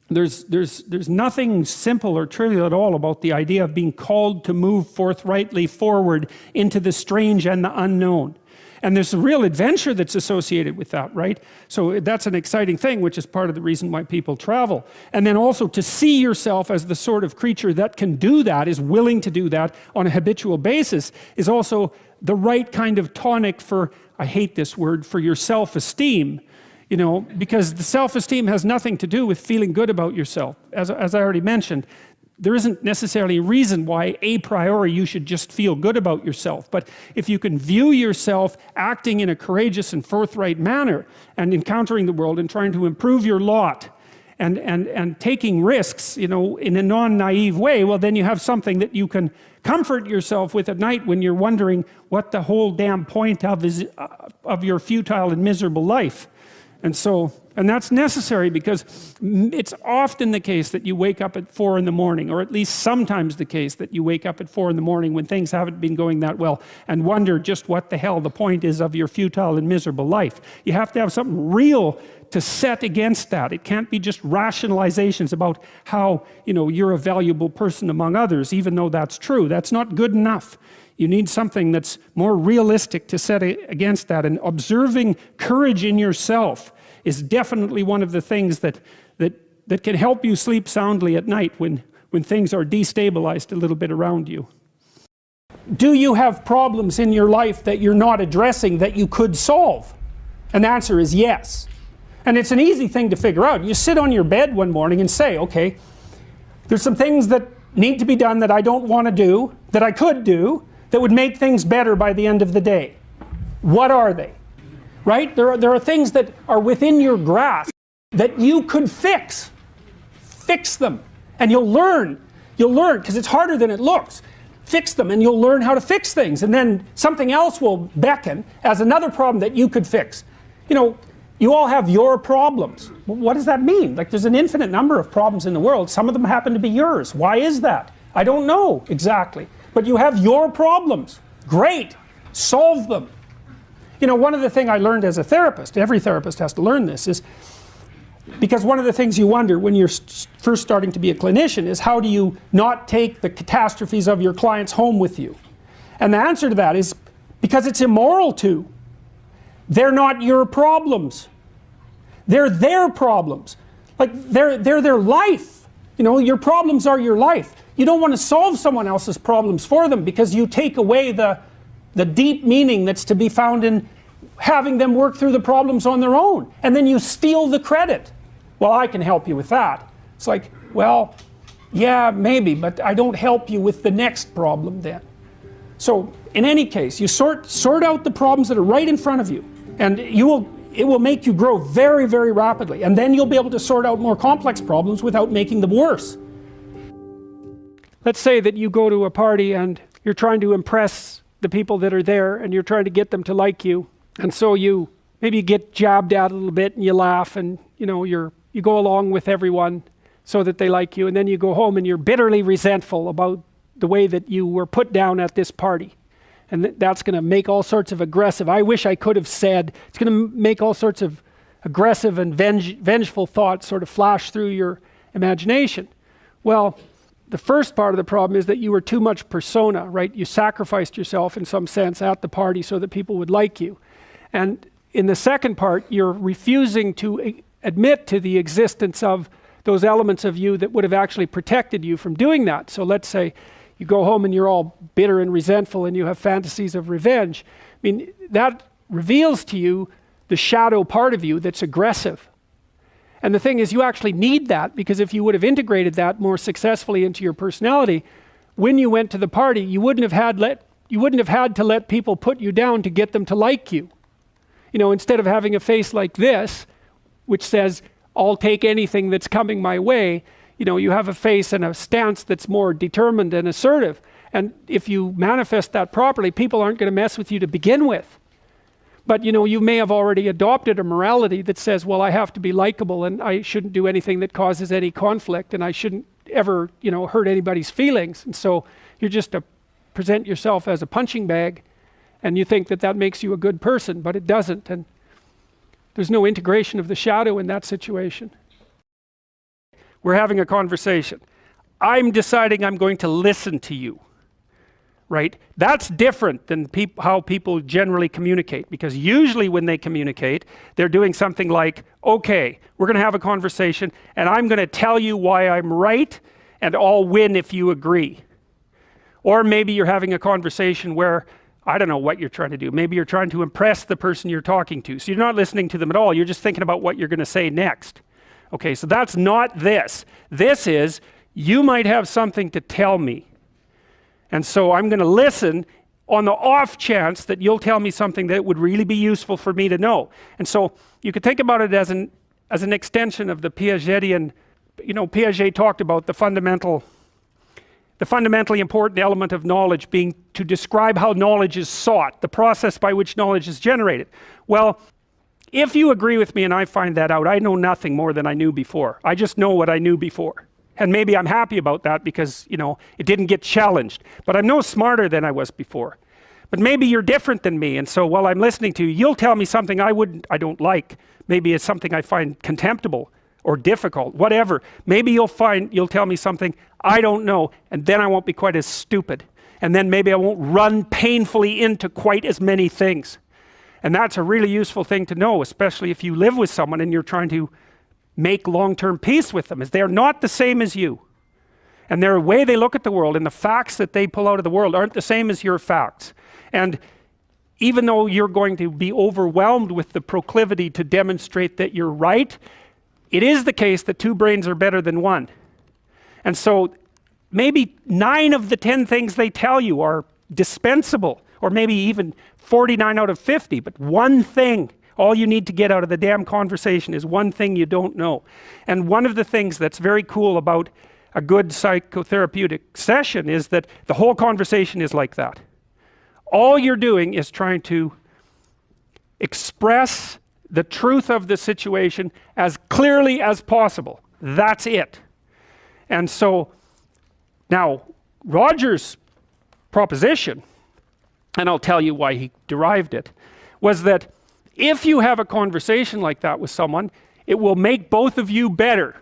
there's nothing simple or trivial at all about the idea of being called to move forthrightly forward into the strange and the unknown. And there's a real adventure that's associated with that, right? So that's an exciting thing, which is part of the reason why people travel. And then also to see yourself as the sort of creature that can do that, is willing to do that on a habitual basis, is also the right kind of tonic for, I hate this word, for your self-esteem. You know, because the self-esteem has nothing to do with feeling good about yourself. As I already mentioned, there isn't necessarily a reason why a priori you should just feel good about yourself. But if you can view yourself acting in a courageous and forthright manner, and encountering the world and trying to improve your lot, and taking risks, you know, in a non-naive way, well, then you have something that you can comfort yourself with at night when you're wondering what the whole damn point of your futile and miserable life. And that's necessary, because it's often the case that you wake up at 4 in the morning, or at least sometimes the case that you wake up at 4 in the morning when things haven't been going that well, and wonder just what the hell the point is of your futile and miserable life. You have to have something real to set against that. It can't be just rationalizations about how, you know, you're a valuable person among others, even though that's true. That's not good enough. You need something that's more realistic to set against that. And observing courage in yourself is definitely one of the things that can help you sleep soundly at night when things are destabilized a little bit around you. Do you have problems in your life that you're not addressing that you could solve? And the answer is yes. And it's an easy thing to figure out. You sit on your bed one morning and say, okay, there's some things that need to be done that I don't want to do, that I could do, that would make things better by the end of the day. What are they? Right? There are things that are within your grasp that you could fix. Fix them. And you'll learn, because it's harder than it looks. Fix them, and you'll learn how to fix things. And then something else will beckon as another problem that you could fix. You know, you all have your problems. What does that mean? Like, there's an infinite number of problems in the world. Some of them happen to be yours. Why is that? I don't know exactly. But you have your problems. Great. Solve them. You know, one of the things I learned as a therapist, every therapist has to learn this, is because one of the things you wonder when you're first starting to be a clinician is, how do you not take the catastrophes of your clients home with you? And the answer to that is because it's immoral to. They're not your problems. They're their problems. Like, they're their life. You know, your problems are your life. You don't want to solve someone else's problems for them, because you take away the deep meaning that's to be found in having them work through the problems on their own. And then you steal the credit. Well, I can help you with that. It's like, well, yeah, maybe, but I don't help you with the next problem then. So in any case, you sort out the problems that are right in front of you, and it will make you grow very, very rapidly. And then you'll be able to sort out more complex problems without making them worse. Let's say that you go to a party and you're trying to impress the people that are there, and you're trying to get them to like you, and so you maybe get jabbed at a little bit, and you laugh, and you know, you go along with everyone so that they like you, and then you go home and you're bitterly resentful about the way that you were put down at this party, and that's going to make all sorts of aggressive, I wish I could have said, it's going to make all sorts of aggressive and vengeful thoughts sort of flash through your imagination. Well, the first part of the problem is that you were too much persona, right? You sacrificed yourself in some sense at the party so that people would like you. And in the second part, you're refusing to admit to the existence of those elements of you that would have actually protected you from doing that. So let's say you go home and you're all bitter and resentful and you have fantasies of revenge. I mean, that reveals to you the shadow part of you that's aggressive. And the thing is, you actually need that, because if you would have integrated that more successfully into your personality, when you went to the party, you wouldn't have had to let people put you down to get them to like you. You know, instead of having a face like this, which says, I'll take anything that's coming my way, you know, you have a face and a stance that's more determined and assertive. And if you manifest that properly, people aren't going to mess with you to begin with. But, you know, you may have already adopted a morality that says, well, I have to be likable and I shouldn't do anything that causes any conflict and I shouldn't ever, you know, hurt anybody's feelings. And so you're just to present yourself as a punching bag and you think that that makes you a good person, but it doesn't. And there's no integration of the shadow in that situation. We're having a conversation. I'm deciding I'm going to listen to you. Right? That's different than how people generally communicate, because usually when they communicate, they're doing something like, okay, we're going to have a conversation and I'm going to tell you why I'm right and I'll win if you agree. Or maybe you're having a conversation where, I don't know what you're trying to do. Maybe you're trying to impress the person you're talking to. So you're not listening to them at all. You're just thinking about what you're going to say next. Okay, so that's not this. This is, you might have something to tell me. And so I'm going to listen on the off chance that you'll tell me something that would really be useful for me to know. And so you could think about it as an extension of the Piagetian, you know, Piaget talked about the fundamentally important element of knowledge being to describe how knowledge is sought, the process by which knowledge is generated. Well, if you agree with me and I find that out, I know nothing more than I knew before. I just know what I knew before. And maybe I'm happy about that because, you know, it didn't get challenged. But I'm no smarter than I was before. But maybe you're different than me, and so while I'm listening to you, you'll tell me something I don't like. Maybe it's something I find contemptible or difficult, whatever. Maybe you'll tell me something I don't know, and then I won't be quite as stupid. And then maybe I won't run painfully into quite as many things. And that's a really useful thing to know, especially if you live with someone and you're trying to make long-term peace with them, is they're not the same as you. And their way they look at the world and the facts that they pull out of the world aren't the same as your facts. And even though you're going to be overwhelmed with the proclivity to demonstrate that you're right, it is the case that two brains are better than one. And so maybe 9 of the 10 things they tell you are dispensable, or maybe even 49 out of 50, but one thing, all you need to get out of the damn conversation is one thing you don't know. And one of the things that's very cool about a good psychotherapeutic session is that the whole conversation is like that. All you're doing is trying to express the truth of the situation as clearly as possible. That's it. And so now Roger's proposition, and I'll tell you why he derived it, was that if you have a conversation like that with someone, it will make both of you better.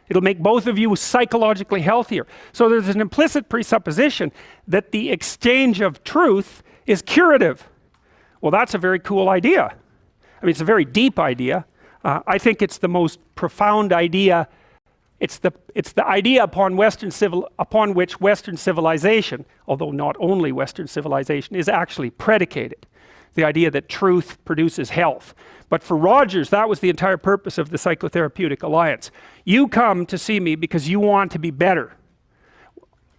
It'll make both of you psychologically healthier. So there's an implicit presupposition that the exchange of truth is curative. Well, that's a very cool idea. I mean, it's a very deep idea. I think it's the most profound idea. It's the idea upon which Western civilization, although not only Western civilization, is actually predicated. The idea that truth produces health. But for Rogers, that was the entire purpose of the Psychotherapeutic Alliance. You come to see me because you want to be better.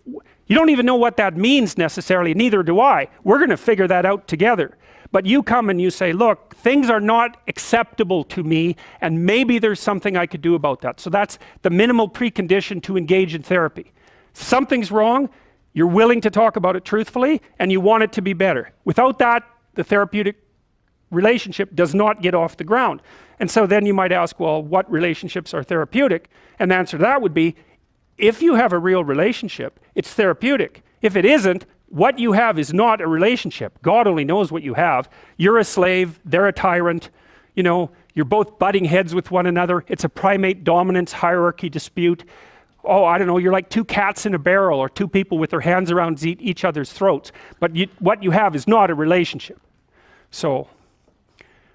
You don't even know what that means necessarily, neither do I. We're going to figure that out together. But you come and you say, look, things are not acceptable to me, and maybe there's something I could do about that. So that's the minimal precondition to engage in therapy. Something's wrong, you're willing to talk about it truthfully, and you want it to be better. Without that, the therapeutic relationship does not get off the ground. And so then you might ask, well, what relationships are therapeutic? And the answer to that would be, if you have a real relationship, it's therapeutic. If it isn't, what you have is not a relationship. God only knows what you have. You're a slave, they're a tyrant, you know, you're both butting heads with one another. It's a primate dominance hierarchy dispute. Oh, I don't know, you're like 2 cats in a barrel, or 2 people with their hands around each other's throats. But what you have is not a relationship. So,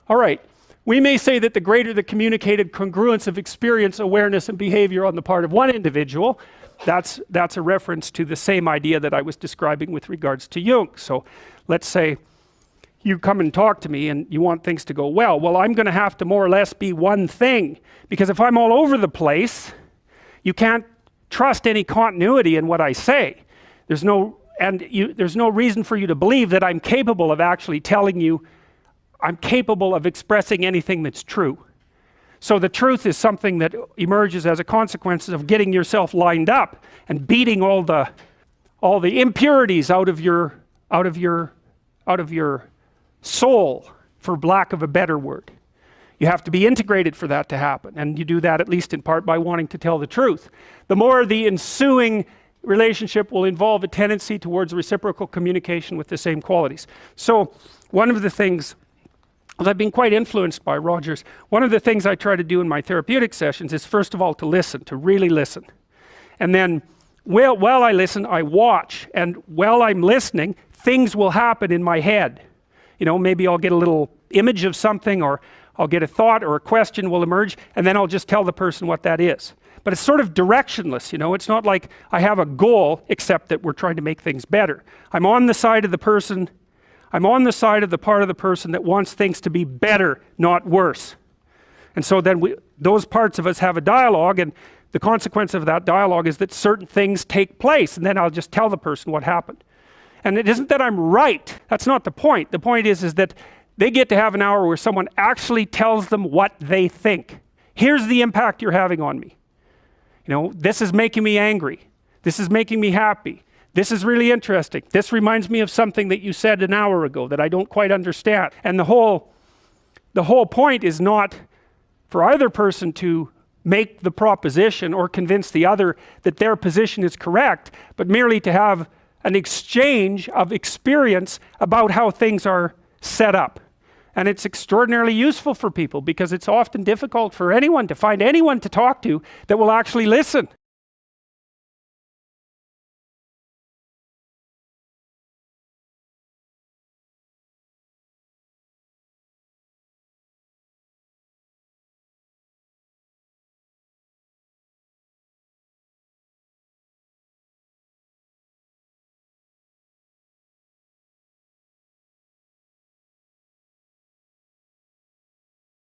all right. We may say that the greater the communicated congruence of experience, awareness, and behavior on the part of one individual, that's a reference to the same idea that I was describing with regards to Jung. So let's say you come and talk to me and you want things to go well. Well, I'm going to have to more or less be one thing, because if I'm all over the place, you can't trust any continuity in what I say. There's no reason for you to believe that I'm capable of actually telling you, I'm capable of expressing anything that's true. So the truth is something that emerges as a consequence of getting yourself lined up and beating all the impurities out of your soul, for lack of a better word. You have to be integrated for that to happen, and you do that at least in part by wanting to tell the truth. The more the ensuing relationship will involve a tendency towards reciprocal communication with the same qualities. So one of the things, I've been quite influenced by Rogers, one of the things I try to do in my therapeutic sessions is first of all to listen, to really listen. And then while I listen, I watch, and while I'm listening, things will happen in my head. You know, maybe I'll get a little image of something, or I'll get a thought or a question will emerge, and then I'll just tell the person what that is. But it's sort of directionless, you know, it's not like I have a goal, except that we're trying to make things better. I'm on the side of the person, I'm on the side of the part of the person that wants things to be better, not worse. And so then those parts of us have a dialogue, and the consequence of that dialogue is that certain things take place, and then I'll just tell the person what happened. And it isn't that I'm right, that's not the point. The point is that they get to have an hour where someone actually tells them what they think. Here's the impact you're having on me. You know, this is making me angry. This is making me happy. This is really interesting. This reminds me of something that you said an hour ago that I don't quite understand. And the whole point is not for either person to make the proposition or convince the other that their position is correct, but merely to have an exchange of experience about how things are set up. And it's extraordinarily useful for people, because it's often difficult for anyone to find anyone to talk to that will actually listen.